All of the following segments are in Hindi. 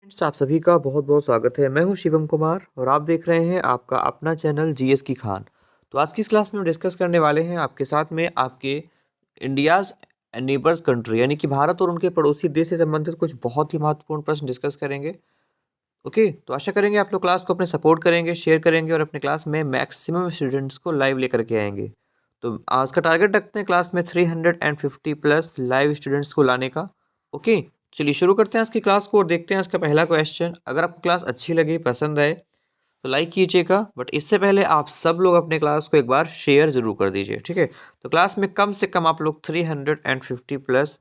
फ्रेंड्स, आप सभी का बहुत बहुत स्वागत है। मैं हूं शिवम कुमार और आप देख रहे हैं आपका अपना चैनल जीएस की खान। तो आज की इस क्लास में हम डिस्कस करने वाले हैं आपके साथ में आपके इंडियाज़ नेबर्स कंट्री यानी कि भारत और उनके पड़ोसी देश से संबंधित कुछ बहुत ही महत्वपूर्ण प्रश्न डिस्कस करेंगे। ओके, तो आशा करेंगे आप लोग क्लास को अपने सपोर्ट करेंगे, शेयर करेंगे और अपने क्लास में मैक्सिमम स्टूडेंट्स को लाइव लेकर के आएंगे। तो आज का टारगेट रखते हैं क्लास में 350 प्लस लाइव स्टूडेंट्स को लाने का। ओके, चलिए शुरू करते हैं आज की क्लास को और देखते हैं आज का पहला क्वेश्चन। अगर आपको क्लास अच्छी लगी, पसंद आए तो लाइक कीजिएगा, बट इससे पहले आप सब लोग अपने क्लास को एक बार शेयर जरूर कर दीजिए, ठीक है। तो क्लास में कम से कम आप लोग 350 प्लस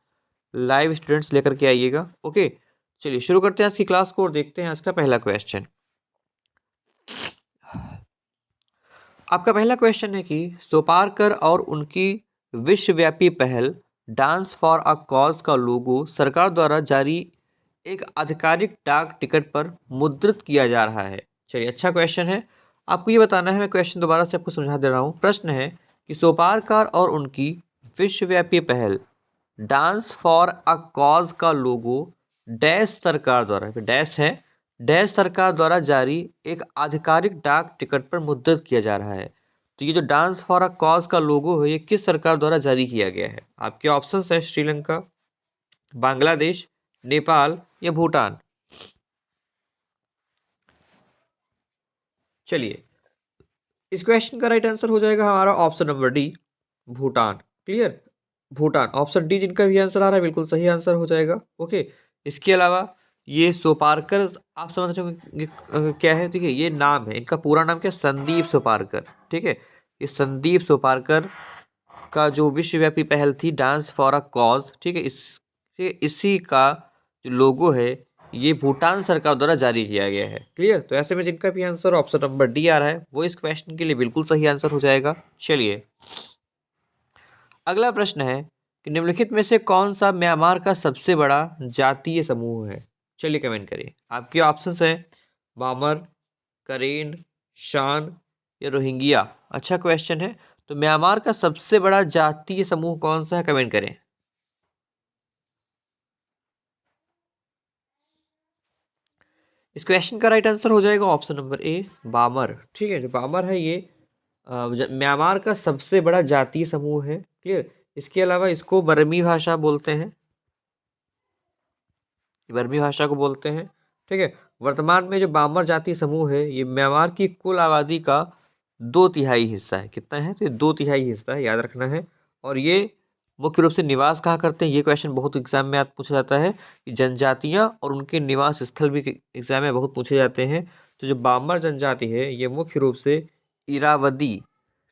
लाइव स्टूडेंट्स लेकर के आइएगा। ओके, चलिए शुरू करते हैं आज की क्लास को और देखते हैं आज का पहला क्वेश्चन। आपका पहला क्वेश्चन है कि सोपारकर और उनकी विश्वव्यापी पहल डांस फॉर अ कॉज का लोगो सरकार द्वारा जारी एक आधिकारिक डाक टिकट पर मुद्रित किया जा रहा है। चलिए, अच्छा क्वेश्चन है। आपको ये बताना है, मैं क्वेश्चन दोबारा से आपको समझा दे रहा हूँ। प्रश्न है कि सोपारकर और उनकी विश्वव्यापी पहल डांस फॉर अ कॉज का लोगो डैश सरकार द्वारा, डैश है, डैश सरकार द्वारा जारी एक आधिकारिक डाक टिकट पर मुद्रित किया जा रहा है। तो ये जो डांस फॉर अ कॉज का लोगो है, ये किस सरकार द्वारा जारी किया गया है? आपके ऑप्शंस है श्रीलंका, बांग्लादेश, नेपाल या भूटान। चलिए, इस क्वेश्चन का राइट आंसर हो जाएगा हमारा option number D, Bhutan. Clear, Bhutan. Option D जिनका भी आंसर आ रहा है बिल्कुल सही आंसर हो जाएगा। ओके, इसके अलावा ये सोपारकर, आप समझ रहे हो क्या है? ठीक है, ये नाम है, इनका पूरा नाम क्या है? संदीप सोपारकर। ठीक है, ये संदीप सोपारकर का जो विश्वव्यापी पहल थी डांस फॉर अ कॉज, ठीक है, इसी का जो लोगो है ये भूटान सरकार द्वारा जारी किया गया है। क्लियर, तो ऐसे में जिनका भी आंसर ऑप्शन नंबर डी आ रहा है वो इस क्वेश्चन के लिए बिल्कुल सही आंसर हो जाएगा। चलिए, अगला प्रश्न है कि निम्नलिखित में से कौन सा म्यांमार का सबसे बड़ा जातीय समूह है? चलिए कमेंट करिए। आपके ऑप्शंस हैं बामर, करेन, शान या रोहिंग्या। अच्छा क्वेश्चन है। तो म्यांमार का सबसे बड़ा जातीय समूह कौन सा है? कमेंट करें। इस क्वेश्चन का राइट आंसर हो जाएगा ऑप्शन नंबर ए, बामर। ठीक है, जो बामर है ये म्यांमार का सबसे बड़ा जातीय समूह है। क्लियर, इसके अलावा इसको बर्मी भाषा बोलते हैं, बर्मी भाषा को बोलते हैं। ठीक है, वर्तमान में जो बामर जातीय समूह है ये म्यांमार की कुल आबादी का 2/3 हिस्सा है। कितना है? तो 2/3 हिस्सा है, याद रखना है। और ये मुख्य रूप से निवास कहाँ करते हैं? ये क्वेश्चन बहुत एग्जाम में पूछा जाता है कि जनजातियां और उनके निवास स्थल भी एग्जाम में बहुत पूछे जाते हैं। तो जो बामर जनजाति है ये मुख्य रूप से इरावदी,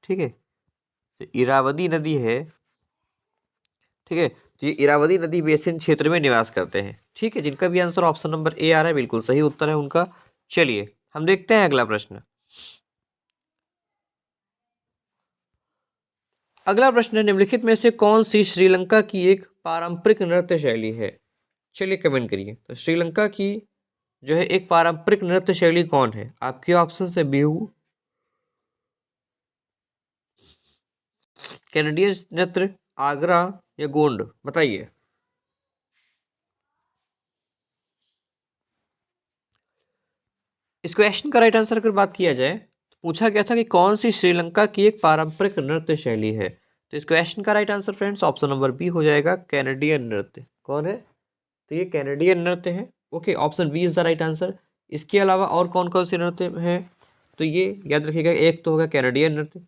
ठीक है, तो इरावदी नदी है, ठीक है, तो ये इरावदी नदी बेसिन क्षेत्र में निवास करते हैं। ठीक है, जिनका भी आंसर ऑप्शन नंबर ए आ रहा है बिल्कुल सही उत्तर है उनका। चलिए, हम देखते हैं अगला प्रश्न। अगला प्रश्न है, निम्नलिखित में से कौन सी श्रीलंका की एक पारंपरिक नृत्य शैली है? चलिए कमेंट करिए। तो श्रीलंका की जो है एक पारंपरिक नृत्य शैली कौन है? आपके ऑप्शन है बिहू, कैनेडियन नृत्य, आगरा या गोंड। बताइए। इस क्वेश्चन का राइट आंसर अगर बात किया जाए तो पूछा गया था कि कौन सी श्रीलंका की एक पारंपरिक नृत्य शैली है। तो इस क्वेश्चन का right answer friends option number B हो जाएगा, कैनेडियन नृत्य। कौन है? तो ये कैनेडियन नृत्य है। Okay, option B is the right answer. इसके अलावा और कौन कौन से नृत्य हैं? तो ये याद रखिएगा, एक तो होगा कैनेडियन नृत्य,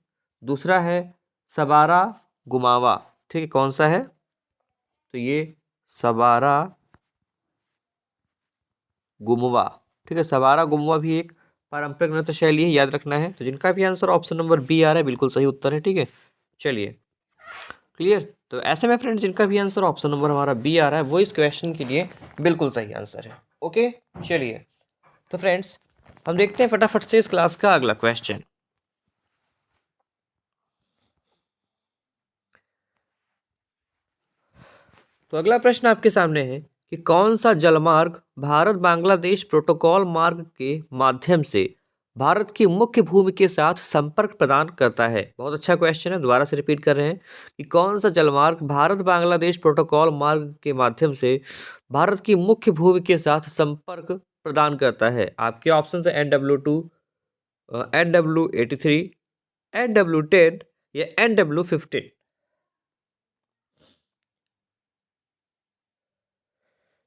दूसरा है सबारा गुमावा। ठीक है, कौन सा है? तो ये सबारा गुमवा। ठीक है, सवारा गुमवा भी एक पारंपरिक नृत्य शैली है, याद रखना है। तो जिनका भी आंसर ऑप्शन नंबर बी आ रहा है बिल्कुल सही उत्तर है। ठीक है, चलिए, क्लियर। तो ऐसे में फ्रेंड्स जिनका भी आंसर ऑप्शन नंबर हमारा बी आ रहा है वो इस क्वेश्चन के लिए बिल्कुल सही आंसर है। ओके, चलिए, तो फ्रेंड्स हम देखते हैं फटाफट से इस क्लास का अगला क्वेश्चन। तो अगला प्रश्न आपके सामने है कि कौन सा जलमार्ग भारत बांग्लादेश प्रोटोकॉल मार्ग के माध्यम से भारत की मुख्य भूमि के साथ संपर्क प्रदान करता है? बहुत अच्छा क्वेश्चन है, दोबारा से रिपीट कर रहे हैं कि कौन सा जलमार्ग भारत बांग्लादेश प्रोटोकॉल मार्ग के माध्यम से भारत की मुख्य भूमि के साथ संपर्क प्रदान करता है? आपके ऑप्शन है NW2, NW83, NW10 या NW15।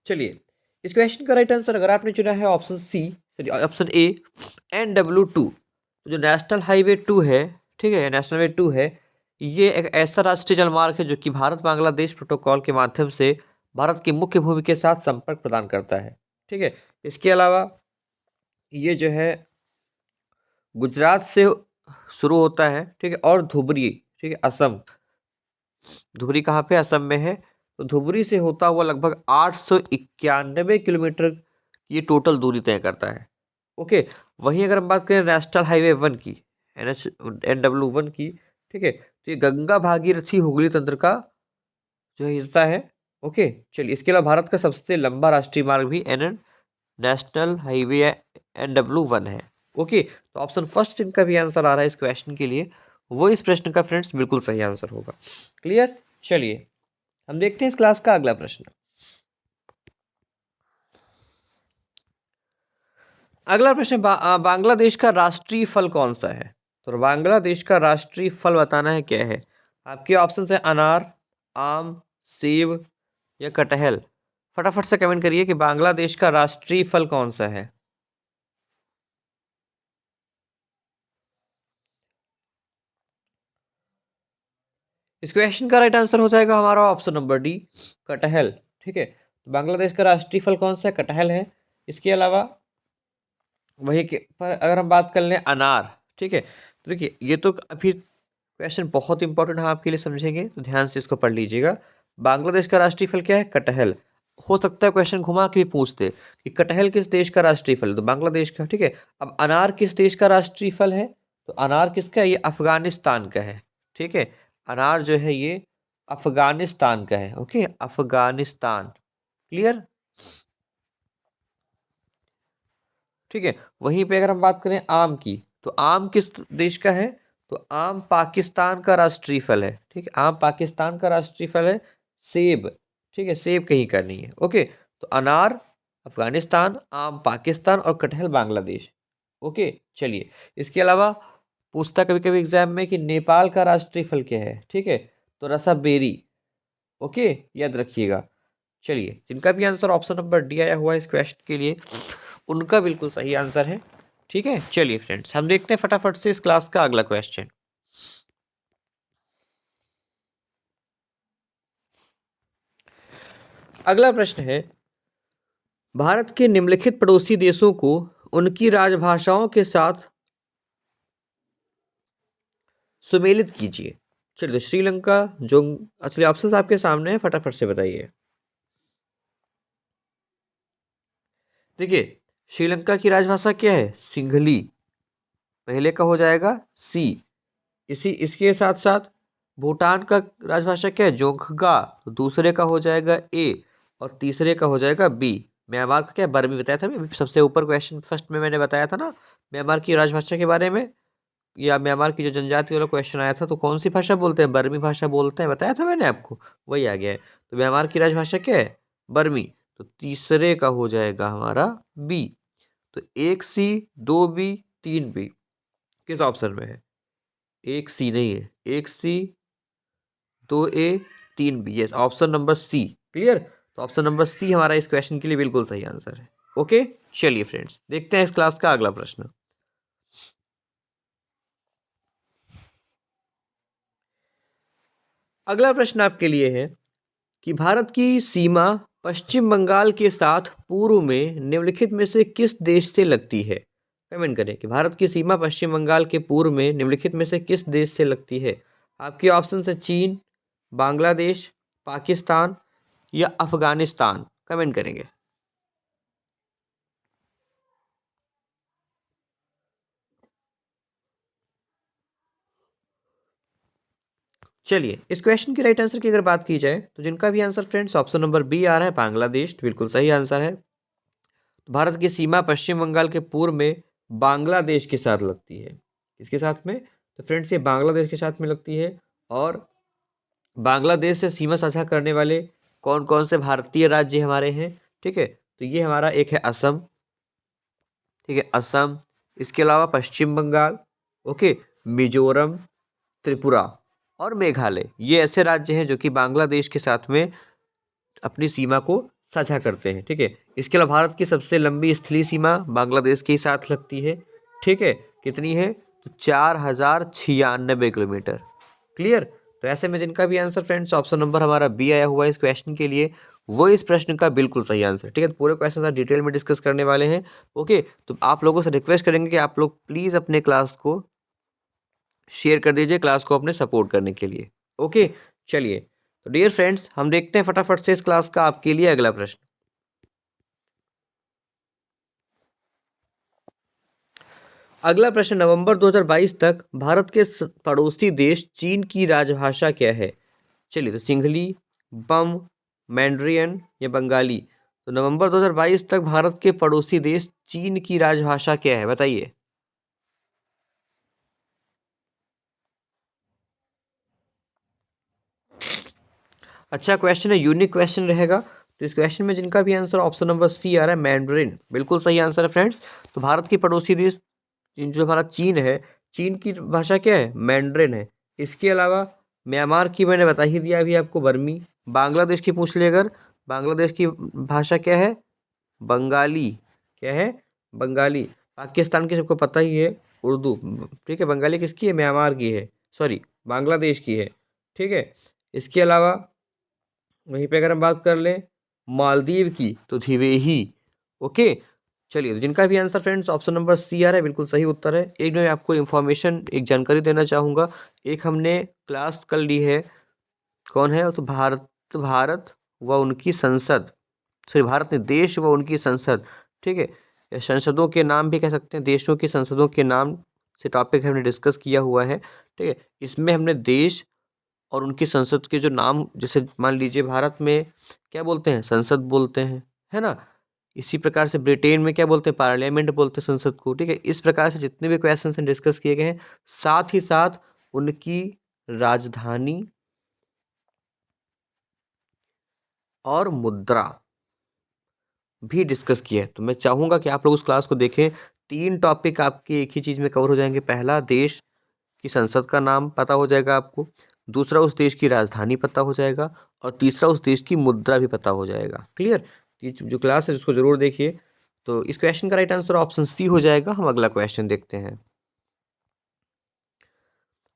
चलिए, इस क्वेश्चन का राइट आंसर अगर आपने चुना है option C, sorry option A, NW2, जो नेशनल हाईवे 2 है, ठीक है, नेशनल हाईवे 2 है, ये एक ऐसा राष्ट्रीय जलमार्ग है जो कि भारत बांग्लादेश प्रोटोकॉल के माध्यम से भारत की मुख्य भूमि के साथ संपर्क प्रदान करता है। ठीक है, इसके अलावा ये जो है गुजरात से शुरू होता है, ठीक है, और धुबरी, ठीक है, असम, धुबरी कहाँ पे, असम में है। तो धुबरी से होता हुआ लगभग 891 किलोमीटर की टोटल दूरी तय करता है। ओके, वहीं अगर हम बात करें नेशनल हाईवे 1 की, NW1 की, ठीक है, तो ये गंगा भागीरथी हुगली तंत्र का जो हिस्सा है। ओके, चलिए, इसके अलावा भारत का सबसे लंबा राष्ट्रीय मार्ग भी नेशनल हाईवे NW1 है। ओके, तो ऑप्शन फर्स्ट इनका भी आंसर आ रहा है इस क्वेश्चन के लिए, वो इस प्रश्न का फ्रेंड्स बिल्कुल सही आंसर होगा। क्लियर? चलिए, हम देखते हैं इस क्लास का अगला प्रश्न। अगला प्रश्न, बांग्लादेश का राष्ट्रीय फल कौन सा है? तो बांग्लादेश का राष्ट्रीय फल बताना है, क्या है? आपके ऑप्शन है अनार, आम, सेब या कटहल। फटाफट से कमेंट करिए कि बांग्लादेश का राष्ट्रीय फल कौन सा है। इस क्वेश्चन का राइट आंसर हो जाएगा हमारा ऑप्शन नंबर डी, कटहल। ठीक है, तो बांग्लादेश का राष्ट्रीय फल कौन सा है? कटहल है। इसके अलावा वही के पर अगर हम बात कर लें अनार, ठीक है, तो देखिए ये तो अभी क्वेश्चन बहुत इंपॉर्टेंट है आपके लिए, समझेंगे तो ध्यान से इसको पढ़ लीजिएगा। बांग्लादेश का राष्ट्रीय फल क्या है? कटहल। हो सकता है क्वेश्चन घुमा के भी पूछते कि कटहल किस देश का राष्ट्रीय फल है, तो बांग्लादेश का। ठीक है, अब अनार किस देश का राष्ट्रीय फल है? तो अनार किसका है? ये अफगानिस्तान का है। ठीक है, अनार जो है ये अफगानिस्तान का है। ओके, अफगानिस्तान। क्लियर? ठीक है, वहीं पे अगर हम बात करें आम की, तो आम किस देश का है? तो आम पाकिस्तान का राष्ट्रीय फल है। ठीक है, आम पाकिस्तान का राष्ट्रीय फल है। सेब, ठीक है, सेब कहीं का नहीं है। ओके, तो अनार अफगानिस्तान, आम पाकिस्तान और कटहल बांग्लादेश। ओके, चलिए, इसके अलावा पूछता कभी कभी एग्जाम में कि नेपाल का राष्ट्रीय फल क्या है? ठीक है, तो रसाबेरी। ओके, याद रखिएगा। चलिए, जिनका भी आंसर ऑप्शन नंबर डी आया हुआ है इस क्वेश्चन के लिए, उनका बिल्कुल सही आंसर है। ठीक है, चलिए फ्रेंड्स, हम देखते हैं फटाफट से इस क्लास का अगला क्वेश्चन। अगला प्रश्न है, भारत के निम्नलिखित पड़ोसी देशों को उनकी राजभाषाओं के साथ सुमेलित कीजिए। चलिए, श्रीलंका, जो असली ऑप्शन आपके सामने है, फटाफट से बताइए। देखिए, श्रीलंका की राजभाषा क्या है? सिंघली, पहले का हो जाएगा सी। इसके साथ साथ भूटान का राजभाषा क्या है? जोंगगा, तो दूसरे का हो जाएगा ए और तीसरे का हो जाएगा बी। म्यांमार का क्या है? बर्मी बताया था अभी सबसे ऊपर क्वेश्चन फर्स्ट में मैंने बताया था ना म्यांमार की राजभाषा के बारे में, या म्यांमार की जो जनजाति वाला क्वेश्चन आया था, तो कौन सी भाषा बोलते हैं? बर्मी भाषा बोलते हैं, बताया था मैंने आपको, वही आ गया है। तो म्यांमार की राजभाषा क्या है? बर्मी। तो तीसरे का हो जाएगा हमारा बी। तो एक सी, दो बी, तीन बी किस ऑप्शन में है? एक सी नहीं है, एक सी, दो ए, तीन B, yes, option number C. Clear? तो ऑप्शन नंबर सी हमारा इस क्वेश्चन के लिए बिल्कुल सही आंसर है। ओके, चलिए फ्रेंड्स, देखते हैं इस क्लास का अगला प्रश्न। अगला प्रश्न आपके लिए है कि भारत की सीमा पश्चिम बंगाल के साथ पूर्व में निम्नलिखित में से किस देश से लगती है? कमेंट करें कि भारत की सीमा पश्चिम बंगाल के पूर्व में निम्नलिखित में से किस देश से लगती है? आपके ऑप्शन है चीन, बांग्लादेश, पाकिस्तान या अफगानिस्तान। कमेंट करेंगे। चलिए, इस क्वेश्चन की राइट आंसर की अगर बात की जाए, तो जिनका भी answer friends option number B आ रहा है, बांग्लादेश, बिल्कुल सही आंसर है। भारत की सीमा पश्चिम बंगाल के पूर्व में बांग्लादेश के साथ लगती है। किसके साथ में? तो फ्रेंड्स ये बांग्लादेश के साथ में लगती है। और बांग्लादेश से सीमा साझा करने वाले कौन कौन से भारतीय राज्य हमारे हैं? ठीक है, तो ये हमारा एक है असम, ठीक है, असम, इसके अलावा पश्चिम बंगाल, ओके, मिजोरम, त्रिपुरा और मेघालय। ये ऐसे राज्य हैं जो कि बांग्लादेश के साथ में अपनी सीमा को साझा करते हैं। ठीक है, इसके अलावा भारत की सबसे लंबी स्थलीय सीमा बांग्लादेश के ही साथ लगती है। ठीक है, कितनी है? तो 4096 किलोमीटर। क्लियर? तो ऐसे में जिनका भी आंसर फ्रेंड्स ऑप्शन नंबर हमारा बी आया हुआ है इस क्वेश्चन के लिए, वो इस प्रश्न का बिल्कुल सही आंसर। ठीक है, तो पूरे क्वेश्चन का डिटेल में डिस्कस करने वाले हैं। ओके, तो आप लोगों से रिक्वेस्ट करेंगे कि आप लोग प्लीज़ अपने क्लास को शेयर कर दीजिए, क्लास को अपने सपोर्ट करने के लिए। ओके, चलिए, तो डियर फ्रेंड्स हम देखते हैं फटाफट से इस क्लास का आपके लिए अगला प्रश्न। अगला प्रश्न, नवंबर 2022 तक भारत के पड़ोसी देश चीन की राजभाषा क्या है? चलिए, तो सिंघली, बम, मैंड्रियन या बंगाली। तो नवंबर 2022 तक भारत के पड़ोसी देश चीन की राजभाषा क्या है, बताइए। अच्छा क्वेश्चन है, यूनिक क्वेश्चन रहेगा। तो इस क्वेश्चन में जिनका भी आंसर ऑप्शन नंबर सी आ रहा है, मैंड्रिन, बिल्कुल सही आंसर है फ्रेंड्स। तो भारत की पड़ोसी देश जो हमारा चीन है, चीन की भाषा क्या है? मैंड्रिन है। इसके अलावा म्यांमार की मैंने बता ही दिया अभी आपको, बर्मी। बांग्लादेश की पूछ ले अगर, बांग्लादेश की भाषा क्या है? बंगाली। क्या है? बंगाली। पाकिस्तान की सबको पता ही है, उर्दू। ठीक है, बंगाली किसकी है? म्यांमार की है, सॉरी बांग्लादेश की है। ठीक है, इसके अलावा वहीं पे अगर हम बात कर लें मालदीव की, तो धिवेही। ओके, चलिए, तो जिनका भी answer friends option number C आ रहा है, बिल्कुल सही उत्तर है। एक मैं आपको इन्फॉर्मेशन, एक जानकारी देना चाहूँगा। एक हमने क्लास कर ली है, कौन है? तो भारत, भारत व उनकी संसद, सॉरी भारत ने देश व उनकी संसद। ठीक है, या संसदों के नाम भी कह सकते हैं, देशों की संसदों के नाम से टॉपिक हमने डिस्कस किया हुआ है। ठीक है, इसमें हमने देश और उनकी संसद के जो नाम, जैसे मान लीजिए भारत में क्या बोलते हैं? संसद बोलते हैं, है ना? इसी प्रकार से ब्रिटेन में क्या बोलते हैं? पार्लियामेंट बोलते हैं संसद को। ठीक है, इस प्रकार से जितने भी क्वेश्चन डिस्कस किए गए हैं, साथ ही साथ उनकी राजधानी और मुद्रा भी डिस्कस किया है। तो मैं चाहूँगा कि आप लोग उस क्लास को देखें। 3 टॉपिक आपके एक ही चीज़ में कवर हो जाएँगे। पहला, देश की संसद का नाम पता हो जाएगा आपको। दूसरा, उस देश की राजधानी पता हो जाएगा। और तीसरा, उस देश की मुद्रा भी पता हो जाएगा। क्लियर? ये जो क्लास है उसको ज़रूर देखिए। तो इस क्वेश्चन का राइट आंसर ऑप्शन सी हो जाएगा। हम अगला क्वेश्चन देखते हैं।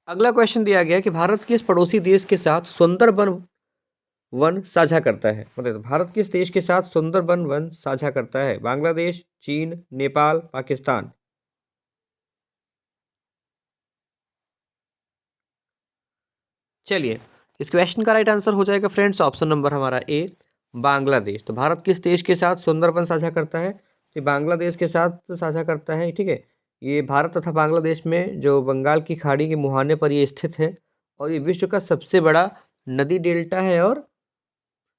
अगला क्वेश्चन दिया गया है कि भारत किस पड़ोसी देश के साथ सुंदरबन वन साझा करता है? मतलब भारत किस देश के साथ सुंदरबन वन साझा करता है? बांग्लादेश, चीन, नेपाल, पाकिस्तान। चलिए, इस क्वेश्चन का राइट आंसर हो जाएगा फ्रेंड्स ऑप्शन नंबर हमारा ए, बांग्लादेश। तो भारत किस देश के साथ सुंदरबन साझा करता है? तो बांग्लादेश के साथ साझा करता है। ठीक है, ये भारत तथा बांग्लादेश में जो बंगाल की खाड़ी के मुहाने पर ये स्थित है, और ये विश्व का सबसे बड़ा नदी डेल्टा है और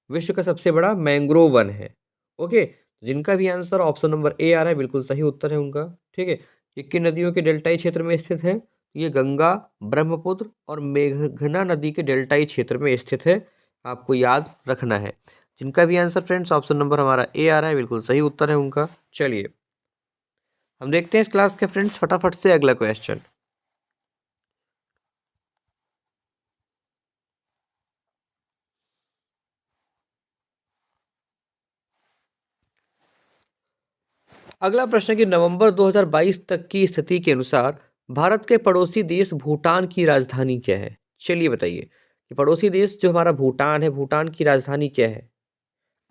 विश्व का सबसे बड़ा मैंग्रोव वन है। ओके, जिनका भी आंसर ऑप्शन नंबर ए आ रहा है, बिल्कुल सही उत्तर है उनका। ठीक है, ये किन नदियों के डेल्टाई क्षेत्र में स्थित है? ये गंगा, ब्रह्मपुत्र और मेघना नदी के डेल्टाई क्षेत्र में स्थित है। आपको याद रखना है। जिनका भी आंसर फ्रेंड्स ऑप्शन नंबर हमारा ए आ रहा है, बिल्कुल सही उत्तर है उनका। चलिए, हम देखते हैं इस क्लास के फ्रेंड्स फटाफट से अगला क्वेश्चन। अगला प्रश्न है कि नवंबर 2022 तक की स्थिति के अनुसार भारत के पड़ोसी देश भूटान की राजधानी क्या है? चलिए बताइए कि पड़ोसी देश जो हमारा भूटान है, भूटान की राजधानी क्या है?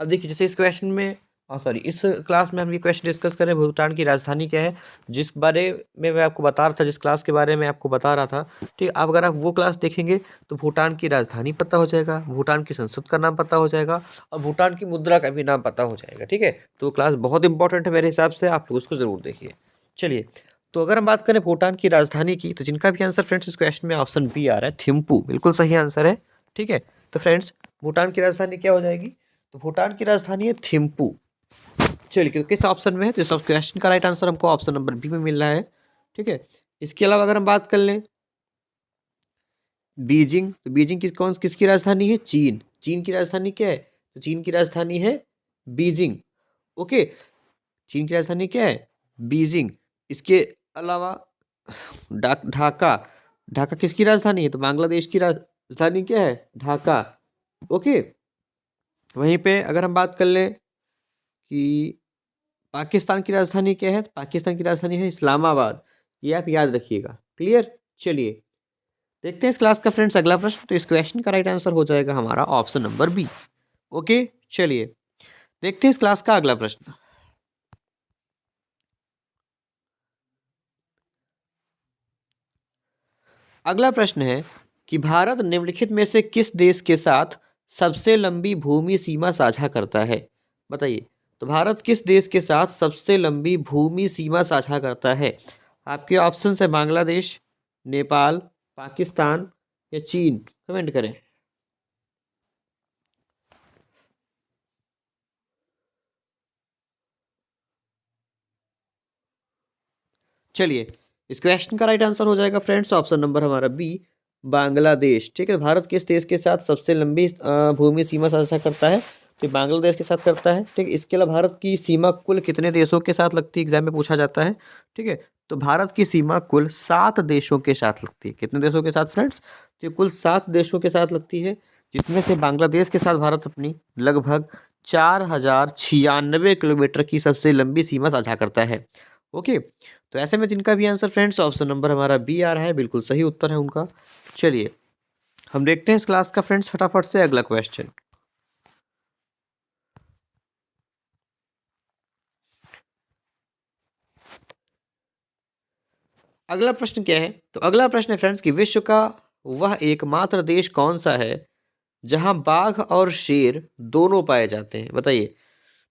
अब देखिए, जैसे इस क्वेश्चन में सॉरी, इस क्लास में हम ये क्वेश्चन डिस्कस करें भूटान की राजधानी क्या है, जिस बारे में मैं आपको बता रहा था, जिस क्लास के बारे में आपको बता रहा था। ठीक है, अब अगर आप वो क्लास देखेंगे तो भूटान की राजधानी पता हो जाएगा, भूटान की संसद का नाम पता हो जाएगा, और भूटान की मुद्रा का भी नाम पता हो जाएगा। ठीक है, तो वो क्लास बहुत इंपॉर्टेंट है मेरे हिसाब से, आप लोग उसको ज़रूर देखिए। चलिए, तो अगर हम बात करें भूटान की राजधानी की, तो जिनका भी आंसर फ्रेंड्स इस क्वेश्चन में ऑप्शन बी आ रहा है, थिम्पू, बिल्कुल सही आंसर है। ठीक है, तो फ्रेंड्स भूटान की राजधानी क्या हो जाएगी? तो भूटान की राजधानी है थिम्पू। चलिए, किस ऑप्शन में है? तो इस क्वेश्चन का राइट आंसर हमको ऑप्शन नंबर बी में मिल रहा है। ठीक है, इसके अलावा अगर हम बात कर लें बीजिंग, तो बीजिंग किसकी राजधानी है? चीन। चीन की राजधानी क्या है? तो चीन की राजधानी है बीजिंग। ओके, चीन की राजधानी क्या है? बीजिंग। इसके अलावा ढाका। ढाका किसकी राजधानी है? तो बांग्लादेश की राजधानी क्या है? ढाका। ओके। वहीं पे अगर हम बात कर लें कि पाकिस्तान की राजधानी क्या है, तो पाकिस्तान की राजधानी है इस्लामाबाद। ये आप याद रखिएगा। क्लियर। चलिए देखते हैं इस क्लास का फ्रेंड्स अगला प्रश्न। तो इस क्वेश्चन का राइट आंसर हो जाएगा हमारा ऑप्शन नंबर बी। ओके चलिए देखते हैं इस क्लास का अगला प्रश्न। अगला प्रश्न है कि भारत निम्नलिखित में से किस देश के साथ सबसे लंबी भूमि सीमा साझा करता है? बताइए। तो भारत किस देश के साथ सबसे लंबी भूमि सीमा साझा करता है? आपके ऑप्शन है बांग्लादेश, नेपाल, पाकिस्तान या चीन। कमेंट करें। चलिए इस क्वेश्चन का राइट आंसर हो जाएगा फ्रेंड्स ऑप्शन नंबर हमारा बी, बांग्लादेश। ठीक है। भारत किस देश के साथ सबसे लंबी भूमि सीमा साझा करता है? तो ये बांग्लादेश के साथ करता है। ठीक है। इसके अलावा भारत की सीमा कुल कितने देशों के साथ लगती है? एग्जाम में पूछा जाता है। ठीक है। तो भारत की सीमा कुल 7 देशों के साथ लगती है। कितने देशों के साथ फ्रेंड्स? तो ये कुल 7 देशों के साथ लगती है, जिसमें से बांग्लादेश के साथ भारत अपनी लगभग 4096 किलोमीटर की सबसे लंबी सीमा साझा करता है। ओके। तो ऐसे में जिनका भी आंसर फ्रेंड्स ऑप्शन नंबर हमारा बी आ रहा है, बिल्कुल सही उत्तर है उनका। चलिए हम देखते हैं इस क्लास का फ्रेंड्स फटाफट से अगला क्वेश्चन। अगला प्रश्न क्या है? तो अगला प्रश्न है फ्रेंड्स कि विश्व का वह एकमात्र देश कौन सा है जहां बाघ और शेर दोनों पाए जाते हैं? बताइए।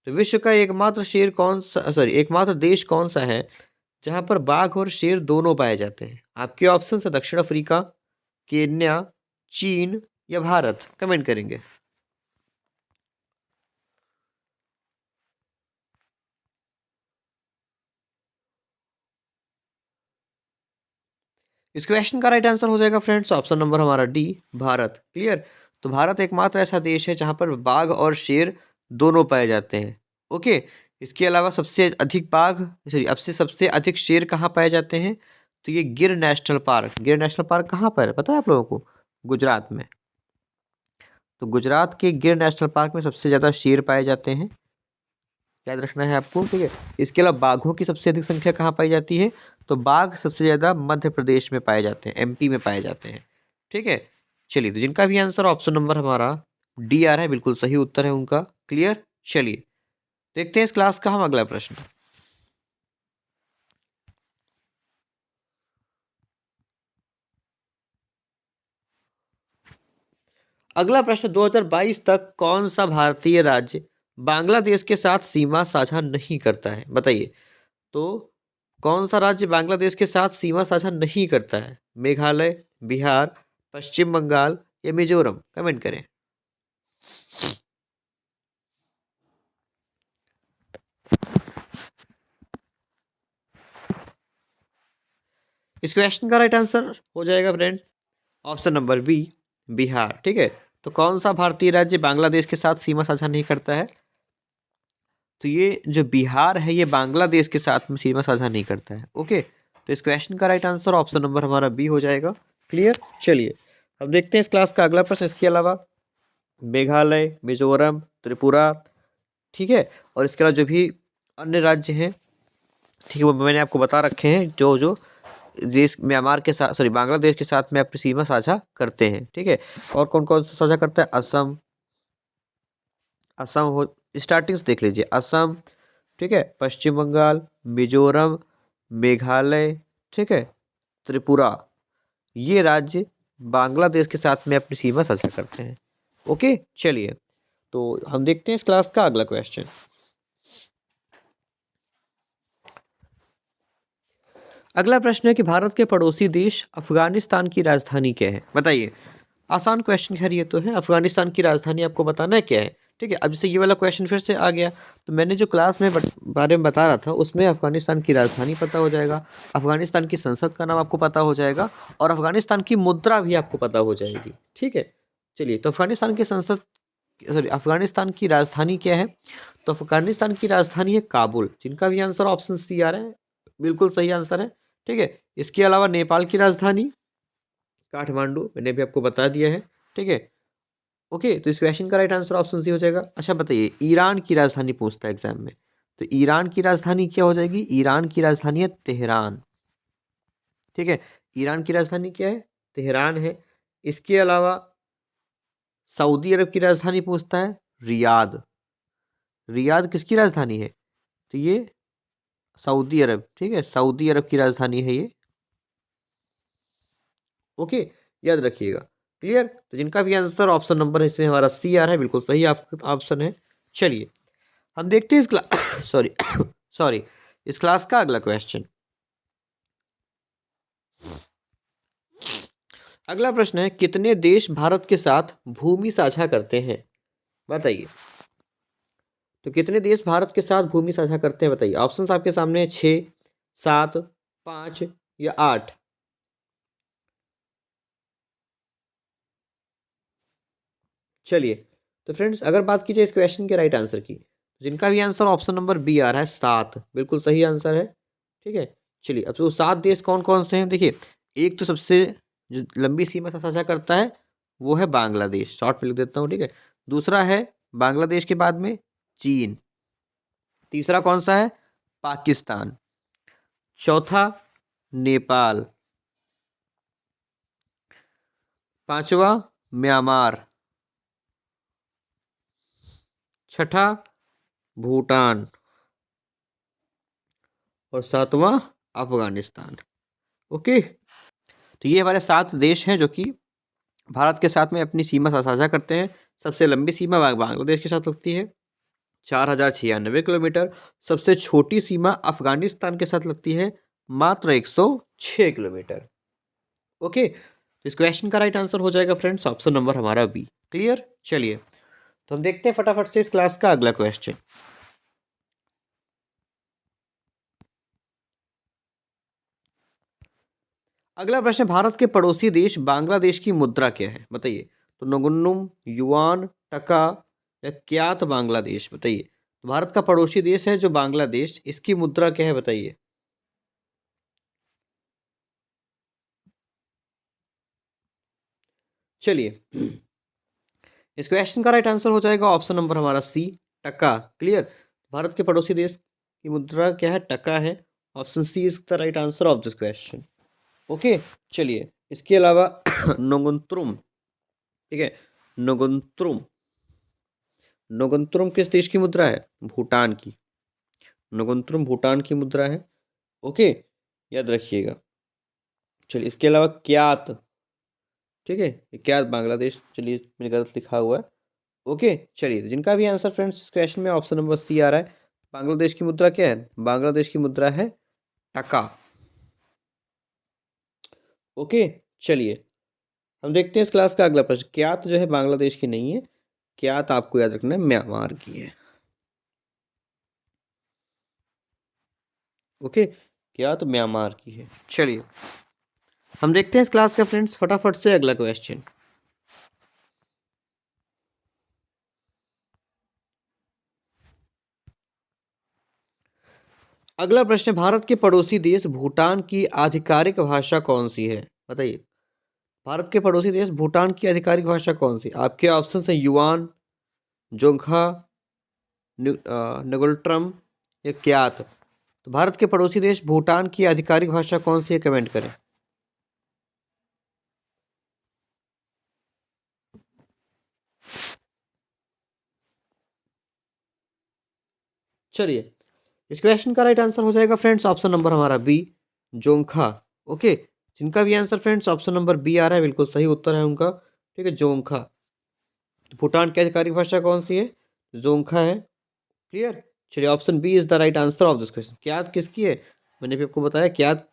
तो विश्व का एकमात्र शेर कौन सा, सॉरी एकमात्र देश कौन सा है जहां पर बाघ और शेर दोनों पाए जाते हैं? आपके ऑप्शन है दक्षिण अफ्रीका, केन्या, चीन या भारत। कमेंट करेंगे। इस क्वेश्चन का राइट आंसर हो जाएगा फ्रेंड्स ऑप्शन नंबर हमारा डी, भारत। क्लियर। तो भारत एकमात्र ऐसा देश है जहां पर बाघ और शेर दोनों पाए जाते हैं। ओके। इसके अलावा सबसे अधिक बाघ, सॉरी अब से सबसे अधिक शेर कहाँ पाए जाते हैं? तो ये गिर नेशनल पार्क। गिर नेशनल पार्क कहाँ पर है पता है आप लोगों को? गुजरात में। तो गुजरात के गिर नेशनल पार्क में सबसे ज़्यादा शेर पाए जाते हैं, याद रखना है आपको। ठीक है। इसके अलावा बाघों की सबसे अधिक संख्या कहाँ पाई जाती है? तो बाघ सबसे ज़्यादा मध्य प्रदेश में पाए जाते हैं, एमपी में पाए जाते हैं। ठीक है। चलिए तो जिनका भी आंसर ऑप्शन नंबर हमारा डी आ रहा है, बिल्कुल सही उत्तर है उनका। क्लियर। चलिए देखते हैं इस क्लास का हम अगला प्रश्न। अगला प्रश्न 2022 तक कौन सा भारतीय राज्य बांग्लादेश के साथ सीमा साझा नहीं करता है? बताइए। तो कौन सा राज्य बांग्लादेश के साथ सीमा साझा नहीं करता है? मेघालय, बिहार, पश्चिम बंगाल या मिजोरम। कमेंट करें। इस क्वेश्चन का राइट आंसर हो जाएगा friends option number B, Bihar. ठीक है। तो कौन सा भारतीय राज्य बांग्लादेश के साथ सीमा साझा नहीं करता है? तो ये जो बिहार है ये बांग्लादेश के साथ में सीमा साझा नहीं करता है। ओके। तो इस क्वेश्चन का राइट आंसर ऑप्शन नंबर हमारा बी हो जाएगा। क्लियर। चलिए अब देखते हैं इस क्लास का अगला प्रश्न। इसके अलावा मेघालय, मिजोरम, त्रिपुरा, ठीक है, और इसके अलावा जो भी अन्य राज्य हैं, ठीक है, वो मैंने आपको बता रखे हैं जो जो देश म्यांमार के साथ, सॉरी बांग्लादेश के साथ में अपनी सीमा साझा करते हैं। ठीक है। और कौन कौन सा साझा करता है? असम, असम हो, स्टार्टिंग से देख लीजिए। असम, ठीक है, पश्चिम बंगाल, मिजोरम, मेघालय, ठीक है, त्रिपुरा, ये राज्य बांग्लादेश के साथ में अपनी सीमा साझा करते हैं। ओके। चलिए तो हम देखते हैं इस क्लास का अगला क्वेश्चन। अगला प्रश्न है कि भारत के पड़ोसी देश अफगानिस्तान की राजधानी क्या है? बताइए। आसान क्वेश्चन खैर ये तो है। अफगानिस्तान की राजधानी आपको बताना है क्या है? ठीक है। अब जैसे ये वाला क्वेश्चन फिर से आ गया, तो मैंने जो क्लास में बारे में बता रहा था उसमें अफगानिस्तान की राजधानी पता हो जाएगा, अफगानिस्तान की संसद का नाम आपको पता हो जाएगा, और अफगानिस्तान की मुद्रा भी आपको पता हो जाएगी। ठीक है। चलिए तो अफगानिस्तान की संसद सॉरी अफगानिस्तान की राजधानी क्या है? तो अफगानिस्तान की राजधानी है काबुल, जिनका भी आंसर ऑप्शन सी आ रहा है, बिल्कुल सही आंसर है। ठीक है, इसके अलावा नेपाल की राजधानी काठमांडू, मैंने भी आपको बता दिया है। ठीक है, ओके, तो इस क्वेश्चन का राइट आंसर ऑप्शन सी हो जाएगा। अच्छा बताइए, ईरान की राजधानी पूछता है एग्जाम में, तो ईरान की राजधानी क्या हो जाएगी? ईरान की राजधानी है तेहरान। ठीक है, ईरान की राजधानी क्या है? तेहरान है। इसके अलावा सऊदी अरब की राजधानी पूछता है, रियाद। रियाद किसकी राजधानी है? तो ये सऊदी अरब, ठीक है, सऊदी अरब की राजधानी है ये। ओके, याद रखिएगा। क्लियर? तो जिनका भी आंसर ऑप्शन नंबर है इसमें हमारा सी आ रहा है, बिल्कुल सही आपका ऑप्शन है। चलिए हम देखते हैं इस क्लास सॉरी सॉरी इस क्लास का अगला क्वेश्चन। अगला प्रश्न है, कितने देश भारत के साथ भूमि साझा करते हैं? बताइए। तो कितने देश भारत के साथ भूमि साझा करते हैं? बताइए। ऑप्शंस आपके सामने है, 6, 7, 5 या 8। चलिए, तो फ्रेंड्स अगर बात की जाए इस क्वेश्चन के राइट आंसर की, तो जिनका भी आंसर ऑप्शन नंबर बी आ रहा है, 7, बिल्कुल सही आंसर है। ठीक है, चलिए अब तो 7 देश कौन कौन से हैं? देखिए, एक तो सबसे जो लंबी सीमा से साझा करता है वो है बांग्लादेश, शॉर्ट में लिख देता हूँ। ठीक है, दूसरा है बांग्लादेश के बाद में चीन, तीसरा कौन सा है? पाकिस्तान, चौथा नेपाल, पांचवा म्यांमार, छठा भूटान और सातवां अफगानिस्तान। ओके, तो ये हमारे 7 देश हैं जो कि भारत के साथ में अपनी सीमा साझा करते हैं। सबसे लंबी सीमा बांग्लादेश के साथ लगती है, 4096 किलोमीटर। सबसे छोटी सीमा अफगानिस्तान के साथ लगती है, मात्र 106 किलोमीटर। ओके, तो इस क्वेश्चन का राइट आंसर हो जाएगा फ्रेंड्स ऑप्शन नंबर हमारा बी। क्लियर? चलिए, तो हम देखते हैं फटाफट से इस क्लास का अगला क्वेश्चन। अगला प्रश्न, भारत के पड़ोसी देश बांग्लादेश की मुद्रा क्या है? बताइए। तो नगुन्नुम, युआन, टका या क्यात बांग्लादेश? बताइए। तो भारत का पड़ोसी देश है जो बांग्लादेश, इसकी मुद्रा क्या है? बताइए। चलिए, इस क्वेश्चन का राइट आंसर हो जाएगा ऑप्शन नंबर हमारा सी, टका। क्लियर? भारत के पड़ोसी देश की मुद्रा क्या है? टका है। Option C is the right answer of this question. Okay, चलिए, इसके अलावा नोगुंत्रुम, ठीक है, नोगुंत्रुम, नोगुंत्रुम किस देश की मुद्रा है? भूटान की। नोगुंत्रुम भूटान की मुद्रा है। ओके, याद रखिएगा। चलिए, इसके अलावा क्यात, ठीक है, ये क्यात बांग्लादेश, चलिए इसमें गलत लिखा हुआ है। ओके, चलिए, तो जिनका भी आंसर फ्रेंड्स इस क्वेश्चन में ऑप्शन नंबर सी आ रहा है, बांग्लादेश की मुद्रा क्या है? बांग्लादेश की मुद्रा है टका। ओके, चलिए हम देखते हैं इस क्लास का अगला प्रश्न। क्यात जो है बांग्लादेश की नहीं है, क्यात आपको याद रखना है म्यांमार की है। ओके, क्यात म्यांमार की है। चलिए, हम देखते हैं इस क्लास का फ्रेंड्स फटाफट से अगला क्वेश्चन। अगला प्रश्न, भारत के पड़ोसी देश भूटान की आधिकारिक भाषा कौन सी है? बताइए। भारत के पड़ोसी देश भूटान की आधिकारिक भाषा कौन सी? आपके ऑप्शन है युआन, जोंगखा, नगुल्ट्रम या क्यात। तो भारत के पड़ोसी देश भूटान की आधिकारिक भाषा कौन सी है? कमेंट करें। चलिए, इस क्वेश्चन का राइट आंसर हो जाएगा फ्रेंड्स ऑप्शन नंबर हमारा बी, जोंगखा। ओके, जिनका भी answer friends option number B आ रहा है, बिल्कुल सही उत्तर है उनका। ठीक है, जोंगखा। तो भूटान की आधिकारिक भाषा कौन सी है? जोंगखा है। क्लियर? चलिए, option B is the right answer of this question. Kyat किसकी है? मैंने भी आपको बताया, क्यात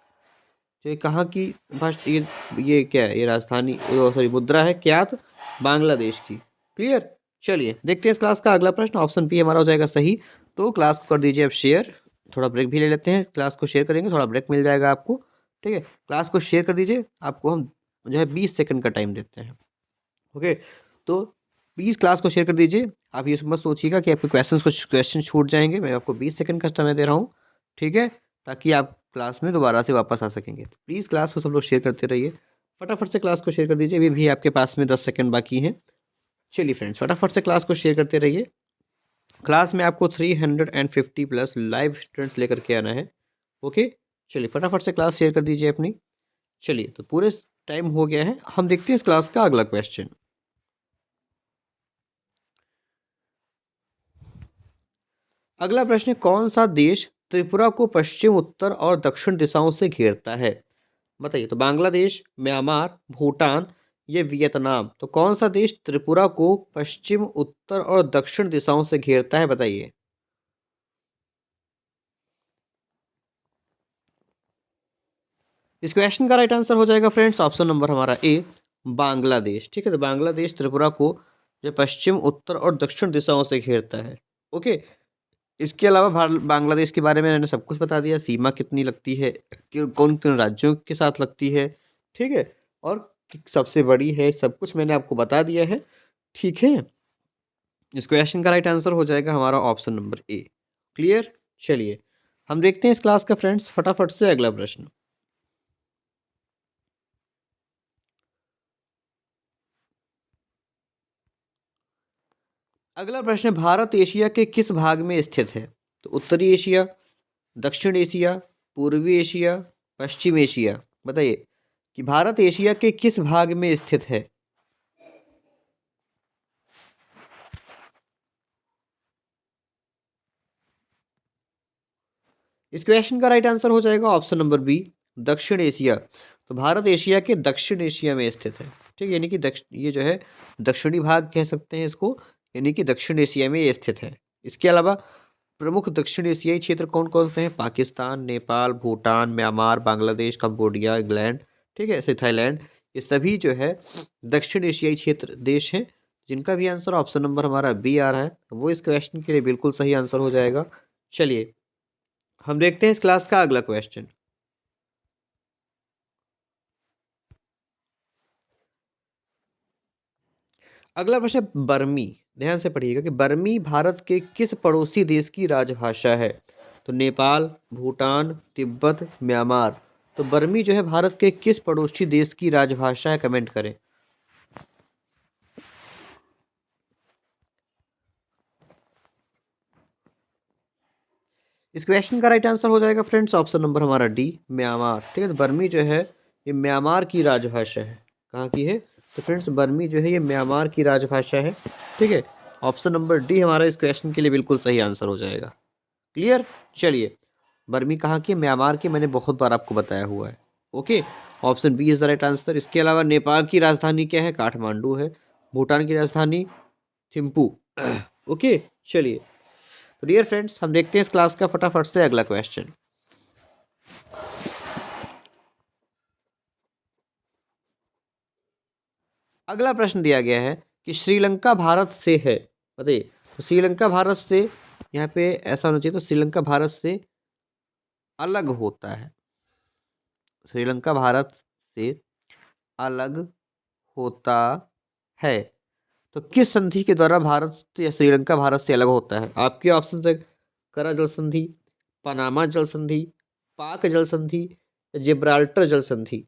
जो कहाँ की भाषा, ये क्या है? ये राजधानी, सॉरी मुद्रा है क्यात बांग्लादेश की। क्लियर? चलिए देखते हैं इस क्लास का अगला प्रश्न, ऑप्शन बी हमारा हो जाएगा सही। तो क्लास को कर दीजिए अब शेयर, थोड़ा ब्रेक भी ले लेते हैं। क्लास को शेयर करेंगे, थोड़ा ब्रेक मिल जाएगा आपको। ठीक है, क्लास को शेयर कर दीजिए, आपको हम जो है 20 सेकंड का टाइम देते हैं। ओके, तो प्लीज़ क्लास को शेयर कर दीजिए। आप ये मत सोचिएगा कि आपके कुछ क्वेश्चन छूट जाएंगे। मैं आपको 20 सेकंड का समय दे रहा हूँ, ठीक है, ताकि आप क्लास में दोबारा से वापस आ सकेंगे। तो प्लीज़ क्लास को सब लोग शेयर करते रहिए। फटाफट से क्लास को शेयर कर दीजिए। अभी भी आपके पास में 10 सेकंड बाकी हैं। चलिए फ्रेंड्स, फटाफट से क्लास को शेयर करते रहिए। क्लास में आपको 350 प्लस लाइव स्टूडेंट्स लेकर के आना है। ओके, चलिए फटाफट से क्लास शेयर कर दीजिए अपनी। चलिए, तो पूरे टाइम हो गया है, हम देखते हैं इस क्लास का अगला क्वेश्चन। अगला प्रश्न है, कौन सा देश त्रिपुरा को पश्चिम, उत्तर और दक्षिण दिशाओं से घेरता है? बताइए। तो बांग्लादेश, म्यांमार, भूटान, ये वियतनाम। तो कौन सा देश त्रिपुरा को पश्चिम, उत्तर और दक्षिण दिशाओं से घेरता है? बताइए। इस क्वेश्चन का राइट आंसर हो जाएगा फ्रेंड्स ऑप्शन नंबर हमारा ए, बांग्लादेश। ठीक है, तो बांग्लादेश त्रिपुरा को जो पश्चिम, उत्तर और दक्षिण दिशाओं से घेरता है। ओके, इसके अलावा बांग्लादेश के बारे में मैंने सब कुछ बता दिया। सीमा कितनी लगती है, कौन कौन राज्यों के साथ लगती है, ठीक है, और सबसे बड़ी है, सब कुछ मैंने आपको बता दिया है। ठीक है, इस क्वेश्चन का राइट आंसर हो जाएगा हमारा ऑप्शन नंबर ए। क्लियर? चलिए, हम देखते हैं इस क्लास का फ्रेंड्स फटाफट से अगला प्रश्न। अगला प्रश्न है, भारत एशिया के किस भाग में स्थित है? तो उत्तरी एशिया, दक्षिण एशिया, पूर्वी एशिया, पश्चिम एशिया। बताइए कि भारत एशिया के किस भाग में स्थित है? इस क्वेश्चन का राइट आंसर हो जाएगा ऑप्शन नंबर बी, दक्षिण एशिया। तो भारत एशिया के दक्षिण एशिया में स्थित है। ठीक है, यानी कि ये जो है दक्षिणी भाग कह सकते हैं इसको, यानी कि दक्षिण एशिया में ये स्थित है। इसके अलावा प्रमुख दक्षिण एशियाई क्षेत्र कौन कौन से हैं? Pakistan, Nepal, Bhutan, Myanmar, Bangladesh, Cambodia, England, ठीक है, ऐसे थाईलैंड। ये सभी जो है दक्षिण एशियाई क्षेत्र देश हैं, जिनका भी आंसर ऑप्शन नंबर हमारा बी आ रहा है, वो इस क्वेश्चन के लिए बिल्कुल सही आंसर हो जाएगा। चलिए, हम देखते हैं इस क्लास का अगला क्वेश्चन। अगला प्रश्न है, बर्मी। ध्यान से पढ़िएगा कि बर्मी भारत के किस पड़ोसी देश की राजभाषा है? तो नेपाल, भूटान, तिब्बत, म्यांमार। तो बर्मी जो है भारत के किस पड़ोसी देश की राजभाषा है? कमेंट करें। इस क्वेश्चन का राइट आंसर हो जाएगा फ्रेंड्स ऑप्शन नंबर हमारा डी, म्यांमार। ठीक है, तो बर्मी जो है ये म्यांमार की राजभाषा है। कहाँ की है? तो फ्रेंड्स बर्मी जो है ये म्यांमार की राजभाषा है। ठीक है, ऑप्शन नंबर डी हमारा इस क्वेश्चन के लिए बिल्कुल सही आंसर हो जाएगा। क्लियर? चलिए, बर्मी कहाँ की? म्यांमार की, मैंने बहुत बार आपको बताया हुआ है। Okay, option B is the right answer. इसके अलावा नेपाल की राजधानी क्या है? काठमांडू है। भूटान की राजधानी थिम्पू। ओके, चलिए, तो डियर फ्रेंड्स, हम देखते हैं इस क्लास का फटाफट से अगला क्वेश्चन। अगला प्रश्न दिया गया है कि श्रीलंका भारत से है। बताइए। तो श्रीलंका भारत से, यहाँ पे ऐसा होना चाहिए, तो श्रीलंका भारत से अलग होता है। श्रीलंका भारत से अलग होता है। तो किस संधि के द्वारा भारत या श्रीलंका भारत से अलग होता है? आपके ऑप्शन है, करा जल संधि, पनामा जल संधि, पाक जल संधि, जिब्राल्टर जल संधि।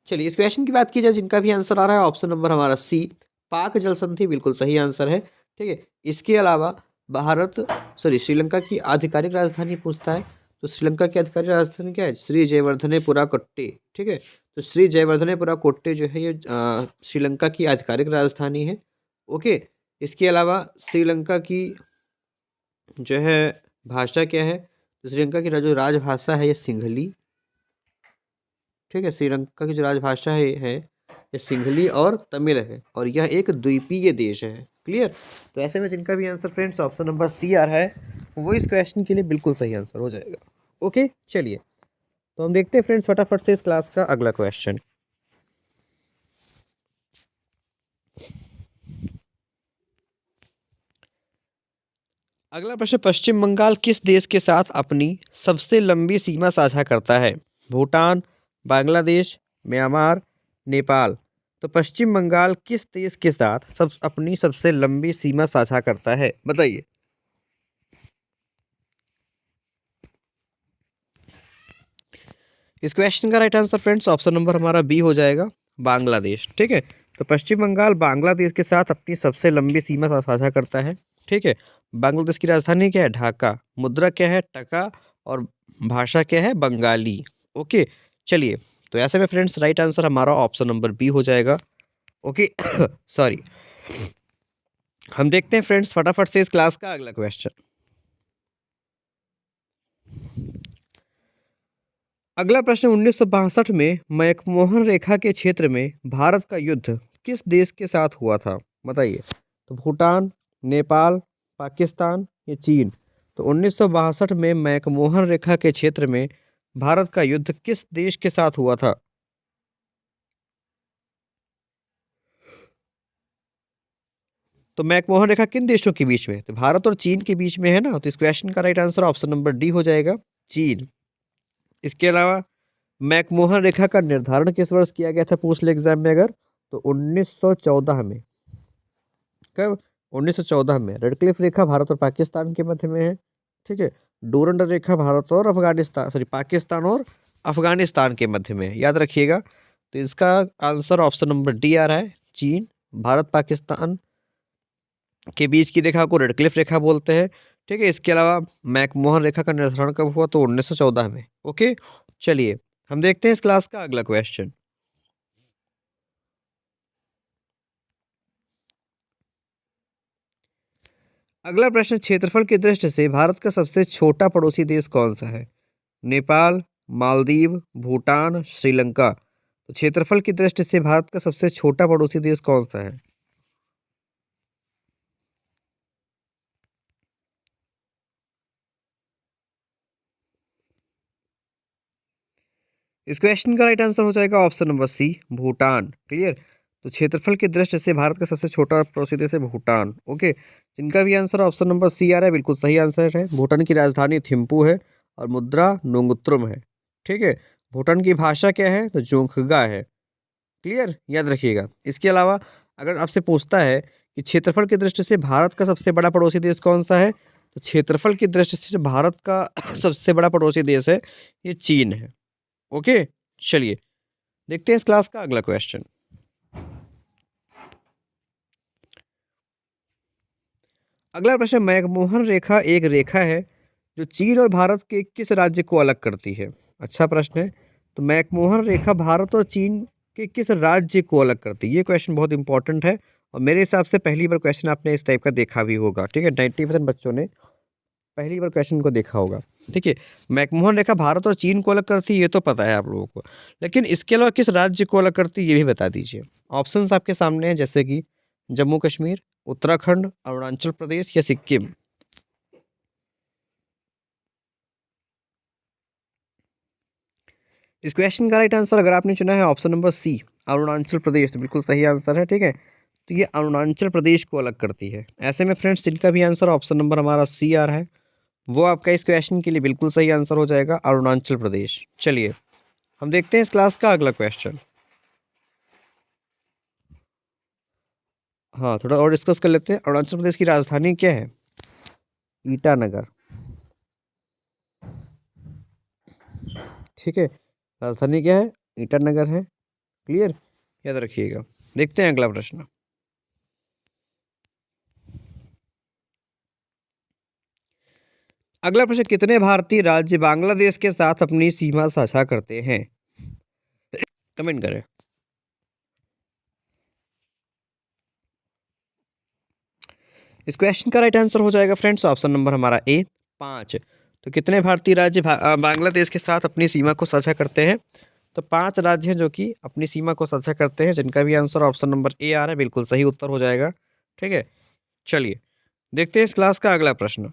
चलिए, इस क्वेश्चन की बात की जाए, जिनका भी आंसर आ रहा है ऑप्शन नंबर हमारा सी, पाक जल संधि, बिल्कुल सही आंसर है। ठीक है, इसके अलावा भारत, सॉरी, श्रीलंका की आधिकारिक राजधानी पूछता है। तो श्रीलंका की आधिकारिक राजधानी क्या है? श्री जयवर्धनेपुरा कोट्टे। ठीक है, तो श्री जयवर्धनेपुरा कोट्टे जो है ये श्रीलंका की आधिकारिक राजधानी है। ओके, इसके अलावा श्रीलंका की जो है भाषा क्या है? तो श्रीलंका की जो राजभाषा है ये सिंघली। ठीक है, श्रीलंका की जो राजभाषा है ये सिंघली और तमिल है, और यह एक द्वीपीय देश है। क्लियर? तो ऐसे में जिनका भी answer friends option number C आ रहा है, वो इस क्वेश्चन के लिए बिल्कुल सही आंसर हो जाएगा। ओके, चलिए, तो हम देखते हैं फ्रेंड्स फटाफट से इस क्लास का अगला क्वेश्चन। अगला प्रश्न, पश्चिम बंगाल किस देश के साथ अपनी सबसे लंबी सीमा साझा करता है? भूटान, बांग्लादेश, म्यांमार, नेपाल। तो पश्चिम बंगाल किस देश के साथ अपनी सबसे लंबी सीमा साझा करता है, बताइए। इस क्वेश्चन का right answer friends option number हमारा बी हो जाएगा, बांग्लादेश। ठीक है, तो पश्चिम बंगाल बांग्लादेश के साथ अपनी सबसे लंबी सीमा साझा करता है। ठीक है, बांग्लादेश की राजधानी क्या है, ढाका। मुद्रा क्या है, टका। और भाषा क्या है, बंगाली। ओके, चलिए, तो ऐसे में फ्रेंड्स राइट आंसर हमारा ऑप्शन नंबर बी हो जाएगा। Okay sorry. हम देखते हैं फ्रेंड्स फटाफट से इस क्लास का अगला क्वेश्चन। अगला प्रश्न, 1962 में मैकमोहन रेखा के क्षेत्र में भारत का युद्ध किस देश के साथ हुआ था, बताइए। तो भूटान, नेपाल, पाकिस्तान या चीन। तो 1962 में मैकमोहन रेखा के क्षेत्र में भारत का युद्ध किस देश के साथ हुआ था। तो मैकमोहन रेखा किन देशों के बीच में, तो भारत और चीन के बीच में है ना। तो इस क्वेश्चन का right answer option number D हो जाएगा, चीन। इसके अलावा मैकमोहन रेखा का निर्धारण किस वर्ष किया गया था, पूछ ले एग्जाम में अगर, तो 1914 में। कब, 1914 में। रेडक्लिफ रेखा भारत और पाकिस्तान के मध्य में है। ठीक है, डोरंड रेखा भारत और अफगानिस्तान, सॉरी पाकिस्तान और अफगानिस्तान के मध्य में है, याद रखिएगा। तो इसका आंसर ऑप्शन नंबर डी आ रहा है, चीन। भारत पाकिस्तान के बीच की रेखा को रेडक्लिफ रेखा बोलते हैं। ठीक है, इसके अलावा मैकमोहन रेखा का निर्धारण कब हुआ, तो 1914 में। ओके, चलिए हम देखते हैं इस क्लास का अगला क्वेश्चन। अगला प्रश्न, क्षेत्रफल की दृष्टि से भारत का सबसे छोटा पड़ोसी देश कौन सा है। नेपाल, मालदीव, भूटान, श्रीलंका। तो क्षेत्रफल की दृष्टि से भारत का सबसे छोटा पड़ोसी देश कौन सा है। इस क्वेश्चन का राइट आंसर हो जाएगा option number C, Bhutan. Clear, तो क्षेत्रफल की दृष्टि से भारत का सबसे छोटा पड़ोसी देश है भूटान। ओके, जिनका भी आंसर ऑप्शन नंबर सी आ रहा है, बिल्कुल सही आंसर है। भूटान की राजधानी थिम्पू है और मुद्रा नोंगत्रुम है। ठीक है, भूटान की भाषा क्या है, तो जोंखगा है। क्लियर, याद रखिएगा। इसके अलावा अगर आपसे पूछता है कि क्षेत्रफल की दृष्टि से भारत का सबसे बड़ा पड़ोसी देश कौन सा है, तो क्षेत्रफल की दृष्टि से जो भारत का सबसे बड़ा पड़ोसी देश है, ये चीन है। ओके, चलिए देखते हैं इस क्लास का अगला क्वेश्चन। अगला प्रश्न, मैकमोहन रेखा एक रेखा है जो चीन और भारत के किस राज्य को अलग करती है। अच्छा प्रश्न है। तो मैकमोहन रेखा भारत और चीन के किस राज्य को अलग करती है, ये क्वेश्चन बहुत इंपॉर्टेंट है। और मेरे हिसाब से पहली बार क्वेश्चन आपने इस टाइप का देखा भी होगा। ठीक है, 90% बच्चों ने पहली बार क्वेश्चन को देखा होगा। ठीक है, मैकमोहन रेखा भारत और चीन को अलग करती है, ये तो पता है आप लोगों को, लेकिन इसके अलावा किस राज्य को अलग करती है ये भी बता दीजिए। ऑप्शंस आपके सामने हैं, जैसे कि जम्मू कश्मीर, उत्तराखंड, अरुणाचल प्रदेश या सिक्किम। इस क्वेश्चन का राइट आंसर अगर आपने चुना है ऑप्शन नंबर सी, अरुणाचल प्रदेश, तो बिल्कुल सही आंसर है। ठीक है, तो ये अरुणाचल प्रदेश को अलग करती है। ऐसे में फ्रेंड्स जिनका भी आंसर ऑप्शन नंबर हमारा सी आ रहा है, वो आपका इस क्वेश्चन के लिए बिल्कुल सही आंसर हो जाएगा, अरुणाचल प्रदेश। चलिए हम देखते हैं इस क्लास का अगला क्वेश्चन। हाँ, थोड़ा और डिस्कस कर लेते हैं। अरुणाचल प्रदेश की राजधानी क्या है, ईटानगर। ठीक है, राजधानी क्या है, ईटानगर है। क्लियर, याद रखिएगा। देखते हैं अगला प्रश्न। अगला प्रश्न, कितने भारतीय राज्य बांग्लादेश के साथ अपनी सीमा साझा करते हैं, कमेंट करें। इस क्वेश्चन का राइट आंसर हो जाएगा फ्रेंड्स ऑप्शन नंबर हमारा ए, 5। तो कितने भारतीय राज्य बांग्लादेश के साथ अपनी सीमा को साझा करते हैं, तो 5 राज्य हैं जो कि अपनी सीमा को साझा करते हैं, जिनका भी आंसर ऑप्शन नंबर ए आ रहा है, बिल्कुल सही उत्तर हो जाएगा। ठीक है, चलिए देखते हैं इस क्लास का अगला प्रश्न।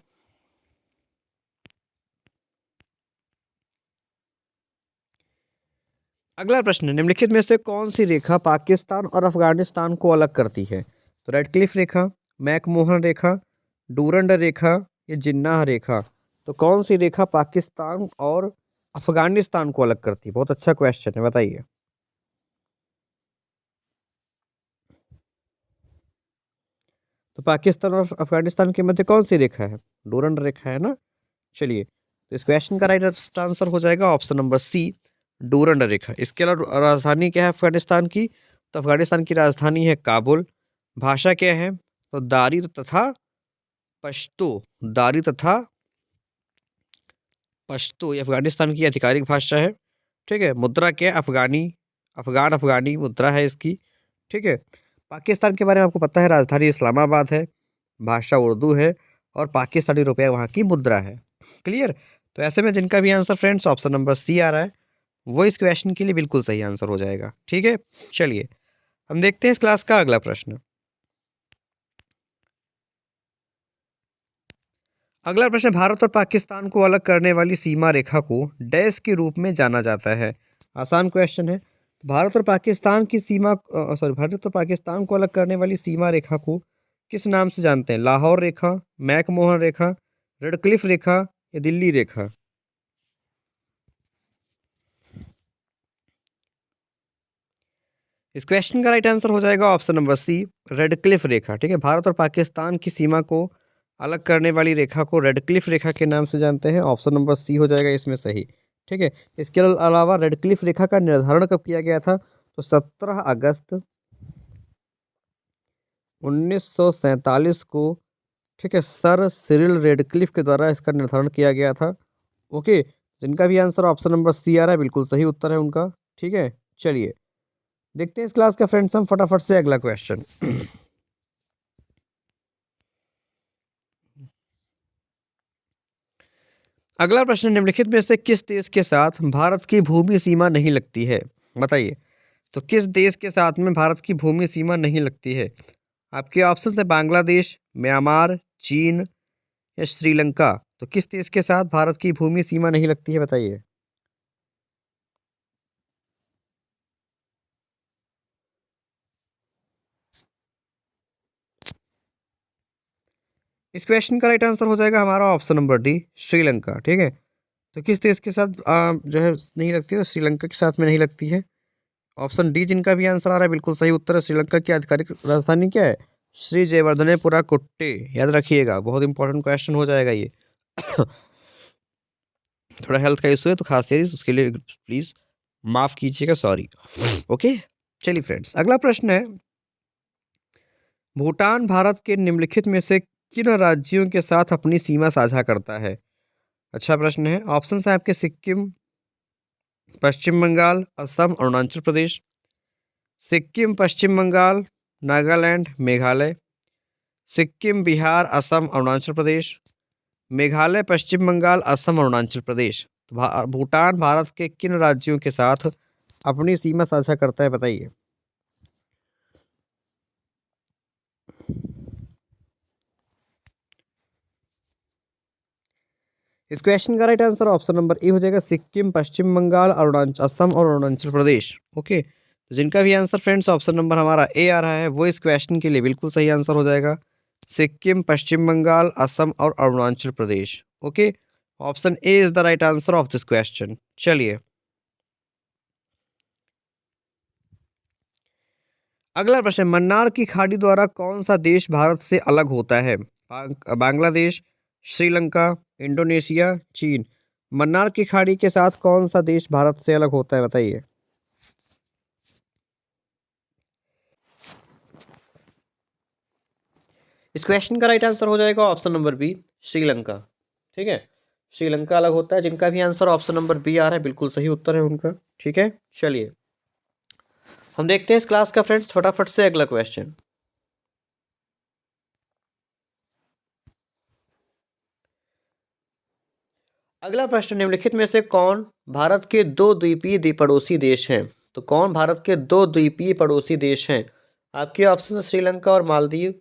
अगला प्रश्न, निम्नलिखित में से कौन सी रेखा पाकिस्तान और अफगानिस्तान को अलग करती है। तो रेडक्लिफ रेखा, मैकमोहन रेखा, डूरंड रेखा या जिन्नाह रेखा। तो कौन सी रेखा पाकिस्तान और अफगानिस्तान को अलग करती है, बहुत अच्छा क्वेश्चन है, बताइए। तो पाकिस्तान और अफगानिस्तान के मध्य कौन सी रेखा है? डोरंड रेखा है ना। चलिए, तो इस क्वेश्चन का राइट आंसर हो जाएगा ऑप्शन नंबर सी, डोरंड रेखा। इसके अलावा राजधानी क्या है अफगानिस्तान की? तो अफगानिस्तान की राजधानी है काबुल। भाषा क्या है? तो दारी तथा पश्तो। दारी तथा पश्तो ये अफगानिस्तान की आधिकारिक भाषा है। ठीक है। मुद्रा क्या है? अफगानी। अफगानी मुद्रा है इसकी। ठीक है। पाकिस्तान के बारे में आपको पता है, राजधानी इस्लामाबाद है, भाषा उर्दू है और पाकिस्तानी रुपया वहाँ की मुद्रा है। क्लियर? तो ऐसे में जिनका भी answer friends option number C आ रहा है, वो इस क्वेश्चन के लिए बिल्कुल सही आंसर हो जाएगा। ठीक है। चलिए, हम देखते हैं इस क्लास का अगला प्रश्न। अगला प्रश्न, भारत और पाकिस्तान को अलग करने वाली सीमा रेखा को डैश के रूप में जाना जाता है। आसान क्वेश्चन है। भारत और पाकिस्तान की सीमा भारत और पाकिस्तान को अलग करने वाली सीमा रेखा को किस नाम से जानते हैं? लाहौर रेखा, मैकमोहन रेखा, रेडक्लिफ रेखा या दिल्ली रेखा? इस क्वेश्चन का राइट आंसर हो जाएगा ऑप्शन नंबर सी, रेडक्लिफ रेखा। ठीक है। भारत और पाकिस्तान की सीमा को अलग करने वाली रेखा को रेडक्लिफ रेखा के नाम से जानते हैं। ऑप्शन नंबर सी हो जाएगा इसमें सही। ठीक है। इसके अलावा रेडक्लिफ रेखा का निर्धारण कब किया गया था? तो 17 अगस्त 1947 को, ठीक है, सर सिरिल रेडक्लिफ के द्वारा इसका निर्धारण किया गया था। ओके। जिनका भी आंसर ऑप्शन नंबर सी आ रहा है, बिल्कुल सही उत्तर है उनका। ठीक है। चलिए, देखते हैं इस क्लास का फ्रेंड्स हम फटाफट से अगला क्वेश्चन। अगला प्रश्न, निम्नलिखित में से किस देश के साथ भारत की भूमि सीमा नहीं लगती है? बताइए। तो किस देश के साथ में भारत की भूमि सीमा नहीं लगती है? आपके ऑप्शन है बांग्लादेश, म्यांमार, चीन या श्रीलंका। तो किस देश के साथ भारत की भूमि सीमा नहीं लगती है, बताइए। इस क्वेश्चन का राइट आंसर हो जाएगा हमारा ऑप्शन नंबर डी, श्रीलंका। ठीक है। तो किस देश के साथ जो है नहीं लगती है? तो श्रीलंका के साथ में नहीं लगती है। ऑप्शन डी जिनका भी आंसर आ रहा है, बिल्कुल सही उत्तर है। श्रीलंका की आधिकारिक राजधानी क्या है? श्री जयवर्धनेपुरा कुट्टे। याद रखिएगा, बहुत इंपॉर्टेंट क्वेश्चन हो जाएगा ये। थोड़ा हेल्थ का इशू है तो खास सीरीज उसके लिए प्लीज माफ कीजिएगा, सॉरी। ओके। चलिए फ्रेंड्स, अगला प्रश्न है, भूटान भारत के निम्नलिखित में से किन राज्यों के साथ अपनी सीमा साझा करता है? अच्छा प्रश्न है। ऑप्शन है आपके सिक्किम, पश्चिम बंगाल, असम, अरुणाचल प्रदेश। सिक्किम, पश्चिम बंगाल, नागालैंड, मेघालय। सिक्किम, बिहार, असम, अरुणाचल प्रदेश। मेघालय, पश्चिम बंगाल, असम, अरुणाचल प्रदेश। तो भूटान भारत के किन राज्यों के साथ अपनी सीमा साझा करता है, बताइए। इस क्वेश्चन का right answer option number A हो जाएगा, सिक्किम, पश्चिम बंगाल, अरुणाचल, असम और अरुणाचल प्रदेश। ओके। तो जिनका भी आंसर फ्रेंड्स ऑप्शन नंबर हमारा ए आ रहा है, वो इस क्वेश्चन के लिए बिल्कुल सही आंसर हो जाएगा। सिक्किम, पश्चिम बंगाल, असम और Arunachal Pradesh. Okay. Option A is the right answer of this question. चलिए, अगला प्रश्न, मन्नार की खाड़ी द्वारा कौन सा देश भारत से अलग होता है? बांग्लादेश, श्रीलंका, इंडोनेशिया, चीन। मन्नार की खाड़ी के साथ कौन सा देश भारत से अलग होता है, बताइए। इस क्वेश्चन का राइट आंसर हो जाएगा ऑप्शन नंबर बी, श्रीलंका। ठीक है। श्रीलंका अलग होता है। जिनका भी आंसर ऑप्शन नंबर बी आ रहा है, बिल्कुल सही उत्तर है उनका। ठीक है। चलिए, हम देखते हैं इस क्लास का फ्रेंड्स फटाफट से अगला क्वेश्चन। अगला प्रश्न, निम्नलिखित में से कौन भारत के दो द्वीपीय पड़ोसी देश हैं? तो कौन भारत के दो द्वीपीय पड़ोसी देश हैं? आपके ऑप्शन श्रीलंका और मालदीव,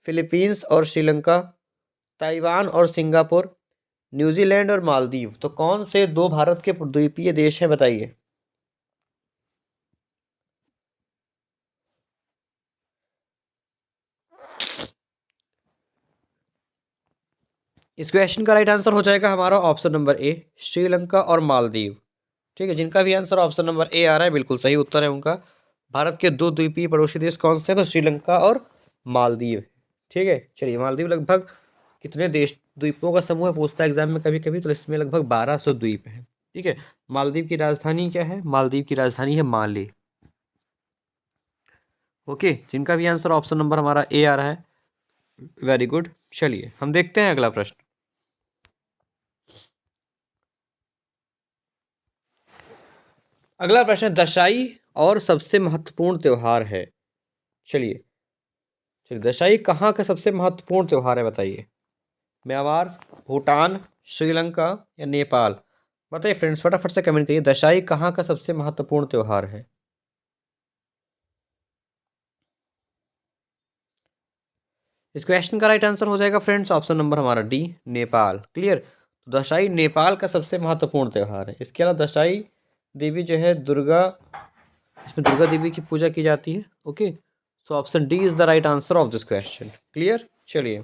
फिलीपींस और श्रीलंका, ताइवान और सिंगापुर, न्यूजीलैंड और मालदीव। तो कौन से दो भारत के द्वीपीय देश हैं, बताइए। इस क्वेश्चन का राइट आंसर हो जाएगा हमारा ऑप्शन नंबर ए, श्रीलंका और मालदीव। ठीक है। जिनका भी आंसर ऑप्शन नंबर ए आ रहा है, बिल्कुल सही उत्तर है उनका। भारत के दो द्वीपीय पड़ोसी देश कौन से हैं? तो श्रीलंका और मालदीव। ठीक है, चलिए मालदीव लगभग कितने देश द्वीपों का समूह है पूछता है एग्जाम में कभी कभी, तो इसमें लगभग 1200 द्वीप हैं। ठीक है, मालदीव की राजधानी क्या है? मालदीव की राजधानी है माले। ओके, जिनका भी आंसर ऑप्शन नंबर हमारा ए आ रहा है, वेरी गुड। चलिए हम देखते हैं अगला प्रश्न। अगला प्रश्न दशाई और सबसे महत्वपूर्ण त्योहार है। चलिए चलिए, दशाई कहाँ का सबसे महत्वपूर्ण त्योहार है बताइए? म्यांमार, भूटान, श्रीलंका या नेपाल? बताइए फ्रेंड्स, फटाफट से कमेंट करिए, दशाई कहाँ का सबसे महत्वपूर्ण त्योहार है? इस क्वेश्चन का राइट आंसर हो जाएगा फ्रेंड्स ऑप्शन नंबर हमारा डी, नेपाल। क्लियर, तो दशाई नेपाल का सबसे महत्वपूर्ण त्योहार है। इसके अलावा दशाई देवी जो है दुर्गा, इसमें दुर्गा देवी की पूजा की जाती है। Okay, so option D is the right answer of this question. Clear, चलिए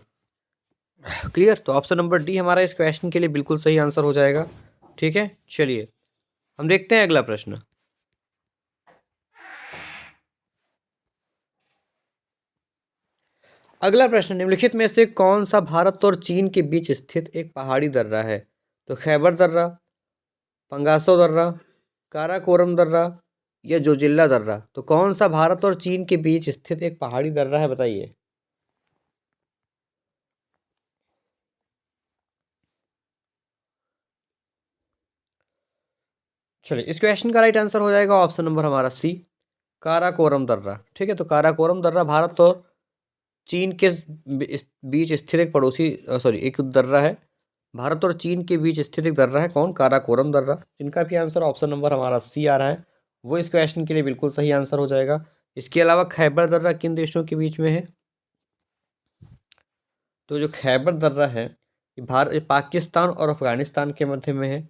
क्लियर, तो ऑप्शन नंबर डी हमारा इस क्वेश्चन के लिए बिल्कुल सही आंसर हो जाएगा। ठीक है, चलिए हम देखते हैं अगला प्रश्न। अगला प्रश्न, निम्नलिखित में से कौन सा भारत और चीन के बीच स्थित एक पहाड़ी दर्रा है? तो खैबर दर्रा, पंगासो दर्रा, काराकोरम दर्रा या जोजिल्ला दर्रा? तो कौन सा भारत और चीन के बीच स्थित एक पहाड़ी दर्रा है बताइए? चलिए इस क्वेश्चन का राइट आंसर हो जाएगा ऑप्शन नंबर हमारा सी, काराकोरम दर्रा। ठीक है, तो काराकोरम दर्रा भारत और चीन के बीच स्थित एक पड़ोसी सॉरी एक दर्रा है। भारत और चीन के बीच स्थित एक दर्रा है, कौन? काराकोरम दर्रा। जिनका भी आंसर ऑप्शन नंबर हमारा सी आ रहा है, वो इस क्वेश्चन के लिए बिल्कुल सही आंसर हो जाएगा। इसके अलावा खैबर दर्रा किन देशों के बीच में है? तो जो खैबर दर्रा है ये पाकिस्तान और अफगानिस्तान के मध्य में है।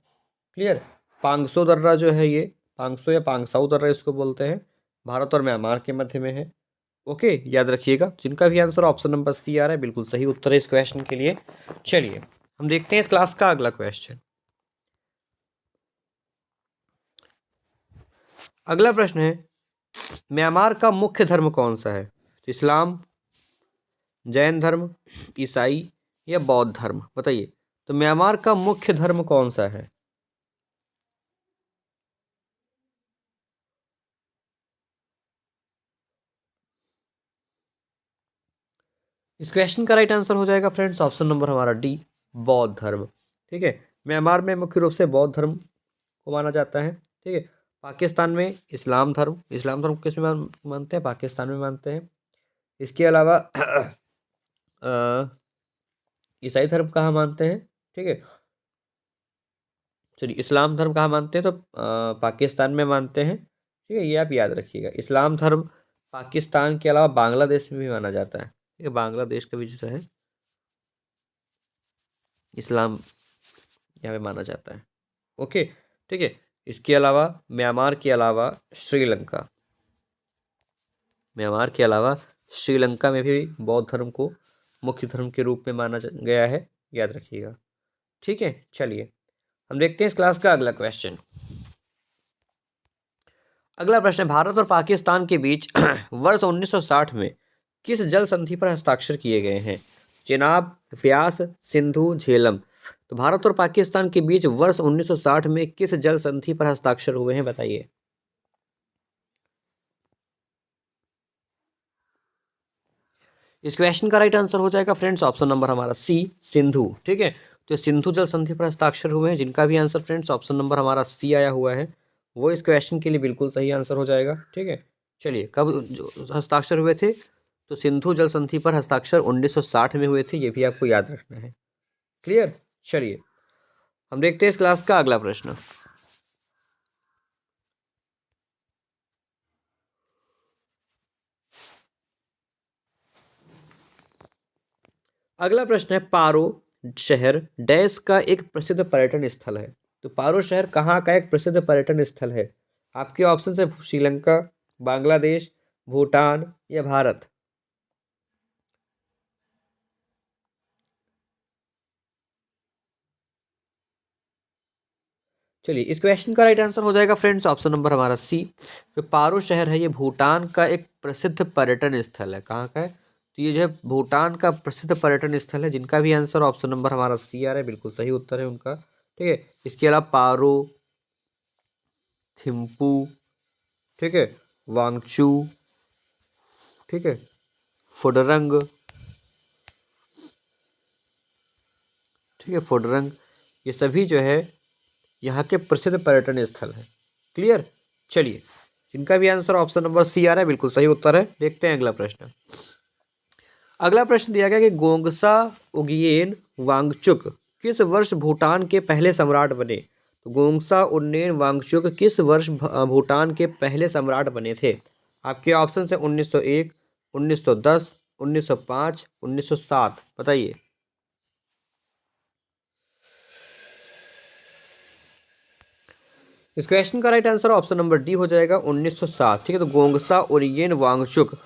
क्लियर, पांगसो दर्रा जो है ये, पांगसो या पांगसाऊ दर्रा इसको बोलते हैं, भारत और म्यांमार के मध्य में है। ओके, याद रखिएगा, जिनका भी आंसर ऑप्शन नंबर सी आ रहा है बिल्कुल सही उत्तर है इस क्वेश्चन के लिए। चलिए हम देखते हैं इस क्लास का अगला क्वेश्चन। अगला प्रश्न है, म्यांमार का मुख्य धर्म कौन सा है? इस्लाम, जैन धर्म, ईसाई या बौद्ध धर्म? बताइए, तो म्यांमार का मुख्य धर्म कौन सा है? इस क्वेश्चन का राइट आंसर हो जाएगा फ्रेंड्स ऑप्शन नंबर हमारा डी, बौद्ध धर्म। ठीक है, म्यांमार में मुख्य रूप से बौद्ध धर्म को माना जाता है। ठीक है, पाकिस्तान में इस्लाम धर्म, इस्लाम धर्म किस में मानते हैं? पाकिस्तान में मानते हैं। इसके अलावा ईसाई धर्म कहाँ मानते हैं? ठीक है, चलिए इस्लाम धर्म कहाँ मानते हैं? तो पाकिस्तान में मानते हैं। ठीक है, ये आप याद रखिएगा, इस्लाम धर्म पाकिस्तान के अलावा बांग्लादेश में भी माना जाता है। ठीक है, बांग्लादेश का भी जो है इस्लाम यहाँ पे माना जाता है। ओके, ठीक है, इसके अलावा म्यांमार के अलावा श्रीलंका, म्यांमार के अलावा श्रीलंका में भी बौद्ध धर्म को मुख्य धर्म के रूप में माना गया है, याद रखिएगा। ठीक है, चलिए हम देखते हैं इस क्लास का अगला क्वेश्चन। अगला प्रश्न है, भारत और पाकिस्तान के बीच वर्ष 1960 में किस जल संधि पर हस्ताक्षर किए गए हैं? चेनाब, व्यास, सिंधु, झेलम? तो भारत और पाकिस्तान के बीच वर्ष 1960 में किस जल संधि पर हस्ताक्षर हुए हैं बताइए? इस क्वेश्चन का राइट आंसर हो जाएगा फ्रेंड्स ऑप्शन नंबर हमारा सी, सिंधु। ठीक है, तो सिंधु जल संधि पर हस्ताक्षर हुए हैं, जिनका भी आंसर फ्रेंड्स ऑप्शन नंबर हमारा सी आया हुआ है, वो इस क्वेश्चन के लिए बिल्कुल सही आंसर हो जाएगा। ठीक है, चलिए कब हस्ताक्षर हुए थे? तो सिंधु जल संधि पर हस्ताक्षर 1960 में हुए थे, ये भी आपको याद रखना है। क्लियर, चलिए हम देखते हैं इस क्लास का अगला प्रश्न। अगला प्रश्न है, पारो शहर डैश का एक प्रसिद्ध पर्यटन स्थल है। तो पारो शहर कहाँ का एक प्रसिद्ध पर्यटन स्थल है? आपके ऑप्शन है श्रीलंका, बांग्लादेश, भूटान या भारत? चलिए इस क्वेश्चन का राइट आंसर हो जाएगा फ्रेंड्स ऑप्शन नंबर हमारा सी। जो पारो शहर है ये भूटान का एक प्रसिद्ध पर्यटन स्थल है। कहाँ का है? तो ये जो है भूटान का प्रसिद्ध पर्यटन स्थल है, जिनका भी आंसर ऑप्शन नंबर हमारा सी आ रहा है, बिल्कुल सही उत्तर है उनका। ठीक है, इसके अलावा पारो, थिम्पू, ठीक है, वांगचू, ठीक है, फुडरंग, ठीक है, फुडरंग, ये सभी जो है यहाँ के प्रसिद्ध पर्यटन स्थल है। क्लियर। चलिए, जिनका भी आंसर ऑप्शन नंबर सी आ रहा है, बिल्कुल सही उत्तर है। देखते हैं अगला प्रश्न। अगला प्रश्न दिया गया कि गोंगसा उगयेन वांगचुक किस वर्ष भूटान के पहले सम्राट बने। तो गोंगसा उन्नेन वांगचुक किस वर्ष भूटान के पहले सम्राट बने थे। आपके ऑप्शन है 1901, 1910, 1905, 1907। बताइए। इस क्वेश्चन का right answer option number D हो जाएगा 1907। ठीक है, तो गोंगसा उगयेन वांगचुक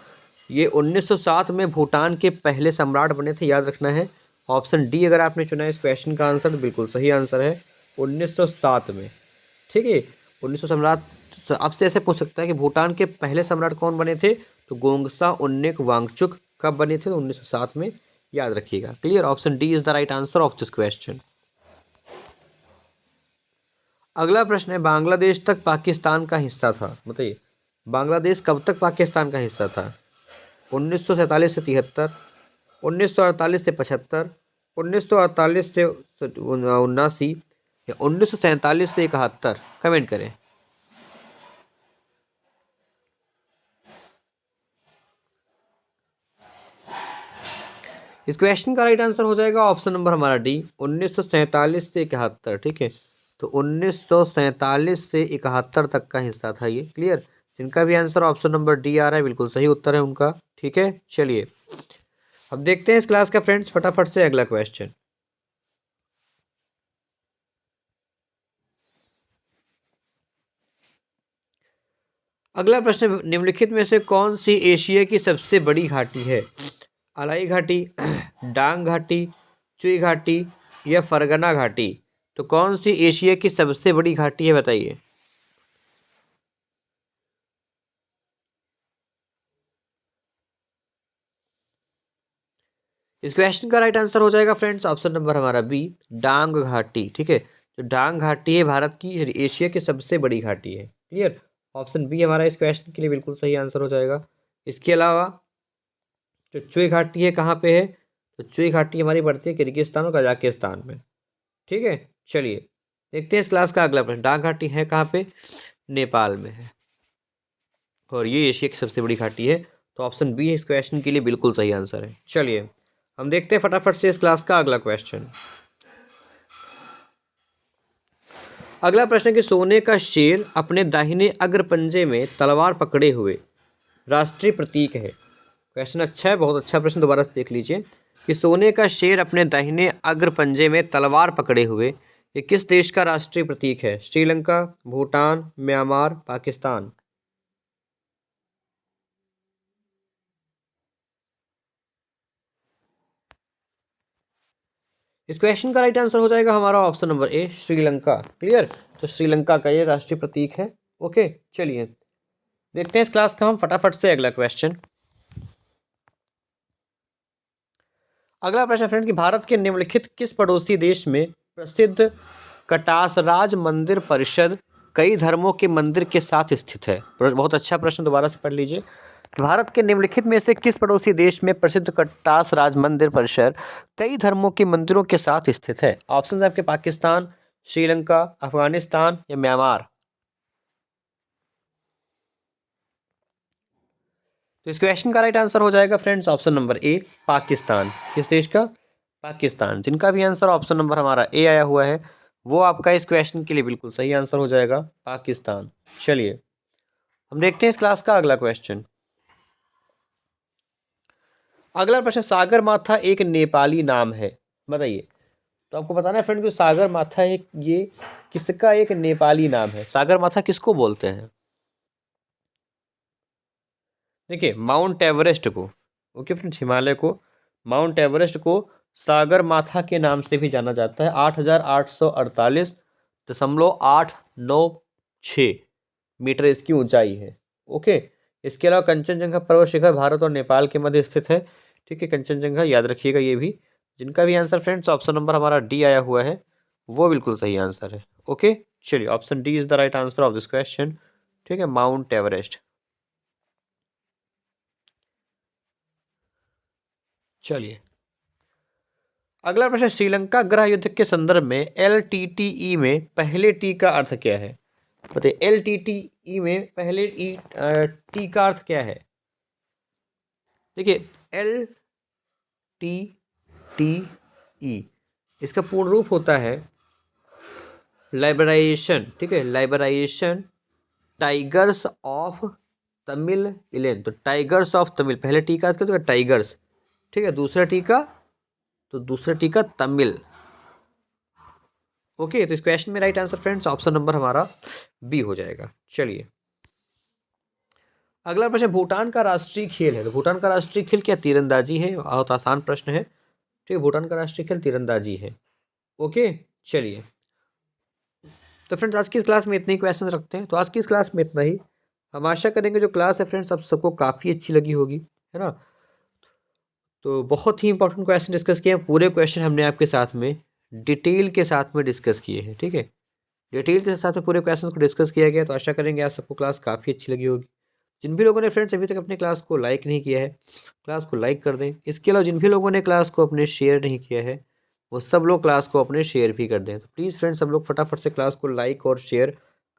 ये 1907 में भूटान के पहले सम्राट बने थे, याद रखना है। ऑप्शन डी अगर आपने चुना है इस क्वेश्चन का आंसर, तो बिल्कुल सही आंसर है 1907 में। ठीक है, 1900 सम्राट आपसे ऐसे पूछ सकता है कि भूटान के पहले सम्राट कौन बने थे, तो गोंगसा उन्नेक वांगचुक कब बने थे, तो 1907 में, याद रखिएगा। Clear, option D is the right answer of this question. अगला प्रश्न है, बांग्लादेश तक पाकिस्तान का हिस्सा था। बताइए, बांग्लादेश कब तक पाकिस्तान का हिस्सा था। 1947 से 73, 1948 से 75, 1948 से 79 या 1947 से 71। कमेंट करें। इस क्वेश्चन का राइट आंसर हो जाएगा ऑप्शन नंबर हमारा डी 1947 से 71। ठीक है, तो 1947 से 71 तक का हिस्सा था ये। क्लियर, जिनका भी आंसर ऑप्शन नंबर डी आ रहा है, बिल्कुल सही उत्तर है उनका। ठीक है, चलिए अब देखते हैं इस क्लास का फ्रेंड्स फटाफट से अगला क्वेश्चन। अगला प्रश्न, निम्नलिखित में से कौन सी एशिया की सबसे बड़ी घाटी है। अलाई घाटी, डांग घाटी, चुई घाटी या फरगना घाटी। तो कौन सी एशिया की सबसे बड़ी घाटी है, बताइए। इस क्वेश्चन का राइट आंसर हो जाएगा फ्रेंड्स ऑप्शन नंबर हमारा बी, डांग घाटी। ठीक है, जो डांग घाटी है भारत की एशिया की सबसे बड़ी घाटी है। क्लियर, ऑप्शन बी हमारा इस क्वेश्चन के लिए बिल्कुल सही आंसर हो जाएगा। इसके अलावा जो चुई घाटी है कहाँ पे है, तो चुई घाटी हमारी पड़ती है किर्गिस्तान और कजाकिस्तान में। ठीक है, चलिए देखते हैं इस क्लास का अगला प्रश्न। डांग घाटी है कहाँ पे, नेपाल में है, और ये एशिया की सबसे बड़ी घाटी है। तो ऑप्शन बी इस क्वेश्चन के लिए बिल्कुल सही आंसर है। चलिए हम देखते हैं फटाफट से इस क्लास का अगला क्वेश्चन। अगला प्रश्न है कि सोने का शेर अपने दाहिने अग्र पंजे में तलवार पकड़े हुए राष्ट्रीय प्रतीक है। क्वेश्चन अच्छा है, बहुत अच्छा प्रश्न, दोबारा से देख लीजिए कि सोने का शेर अपने दाहिने अग्र पंजे में तलवार पकड़े हुए ये किस देश का राष्ट्रीय प्रतीक है। श्रीलंका, भूटान, म्यांमार, पाकिस्तान। इस क्वेश्चन का राइट आंसर हो जाएगा हमारा option number A, Sri Lanka. Clear, तो श्रीलंका का ये राष्ट्रीय प्रतीक है। ओके, चलिए देखते हैं इस क्लास का हम फटाफट से अगला क्वेश्चन। अगला प्रश्न फ्रेंड कि भारत के निम्नलिखित किस पड़ोसी देश में प्रसिद्ध कटासराज मंदिर परिषद कई धर्मों के मंदिर के साथ स्थित है। बहुत अच्छा प्रश्न, दोबारा से पढ़ लीजिए। भारत के निम्नलिखित में से किस पड़ोसी देश में प्रसिद्ध कटासराज मंदिर परिसर कई धर्मों के मंदिरों के साथ स्थित है। ऑप्शन है आपके पाकिस्तान, श्रीलंका, अफगानिस्तान या म्यांमार। तो इस क्वेश्चन का राइट आंसर हो जाएगा friends option number A, Pakistan. किस देश का, पाकिस्तान। जिनका भी आंसर ऑप्शन नंबर हमारा ए आया हुआ है वो आपका इस क्वेश्चन के लिए बिल्कुल सही आंसर हो जाएगा, पाकिस्तान। चलिए हम देखते हैं इस क्लास का अगला क्वेश्चन। अगला प्रश्न, सागर माथा एक नेपाली नाम है। बताइए। तो आपको बताना है फ्रेंड कि सागर माथा एक ये किसका एक नेपाली नाम है। सागर माथा किसको बोलते हैं। देखिए, माउंट एवरेस्ट को, ओके फ्रेंड्स, हिमालय को, माउंट एवरेस्ट को सागर माथा के नाम से भी जाना जाता है। 8,848.896 मीटर इसकी ऊंचाई है। ओके, इसके अलावा कंचनजंगा पर्वत शिखर भारत और नेपाल के मध्य स्थित है। ठीक है, कंचनजंगा याद रखिएगा ये भी। जिनका भी आंसर फ्रेंड्स ऑप्शन नंबर हमारा डी आया हुआ है वो बिल्कुल सही आंसर है। ओके, चलिए option D is the right answer of this question. ठीक है, माउंट एवरेस्ट। चलिए अगला प्रश्न, श्रीलंका गृह युद्ध के संदर्भ में LTTE में पहले टी का अर्थ क्या है? बताइए LTTE में पहले टी का अर्थ क्या है? देखिए LTTE इसका पूर्ण रूप होता है लाइबराइजेशन। ठीक है, लाइबराइजेशन टाइगर्स ऑफ तमिल इलेन। तो टाइगर्स ऑफ तमिल, पहले टी का अर्थ क्या होता है? टाइगर्स। ठीक है, दूसरा टी का, तो दूसरा टी का तमिल। ओके, तो इस क्वेश्चन में right answer friends option number हमारा बी हो जाएगा। चलिए अगला प्रश्न, भूटान का राष्ट्रीय खेल है। तो भूटान का राष्ट्रीय खेल क्या? तीरंदाजी है। बहुत आसान प्रश्न है। ठीक है, भूटान का राष्ट्रीय खेल तीरंदाजी है। ओके, चलिए तो फ्रेंड्स आज की इस क्लास में इतने ही क्वेश्चन रखते हैं। तो आज की इस क्लास में इतना ही। हम आशा करेंगे जो क्लास है फ्रेंड्स आप सबको काफ़ी अच्छी लगी होगी, है ना। तो बहुत ही इंपॉर्टेंट क्वेश्चन डिस्कस किए हैं। पूरे क्वेश्चन हमने आपके साथ में डिटेल के साथ में डिस्कस किए हैं। ठीक है, डिटेल के साथ में पूरे क्वेश्चन को डिस्कस किया गया। तो आशा करेंगे आज सबको क्लास काफ़ी अच्छी लगी होगी। जिन भी लोगों ने फ्रेंड्स अभी तक अपने क्लास को लाइक नहीं किया है, क्लास को लाइक कर दें। इसके अलावा जिन भी लोगों ने क्लास को अपने शेयर नहीं किया है वो सब लोग क्लास को अपने शेयर भी कर दें। तो प्लीज़ फ्रेंड्स सब लोग फटाफट से क्लास को लाइक और शेयर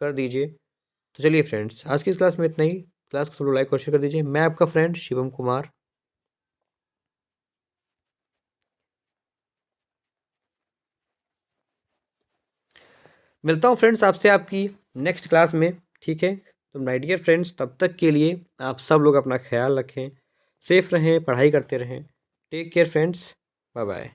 कर दीजिए। तो चलिए फ्रेंड्स आज की इस क्लास में इतना ही। क्लास को सब लोग लाइक और शेयर कर दीजिए। मैं आपका फ्रेंड शिवम कुमार। मिलता हूँ फ्रेंड्स आपसे आपकी नेक्स्ट क्लास में। ठीक है, तो माय डियर फ्रेंड्स तब तक के लिए आप सब लोग अपना ख्याल रखें, सेफ रहें, पढ़ाई करते रहें। Take care friends, bye bye.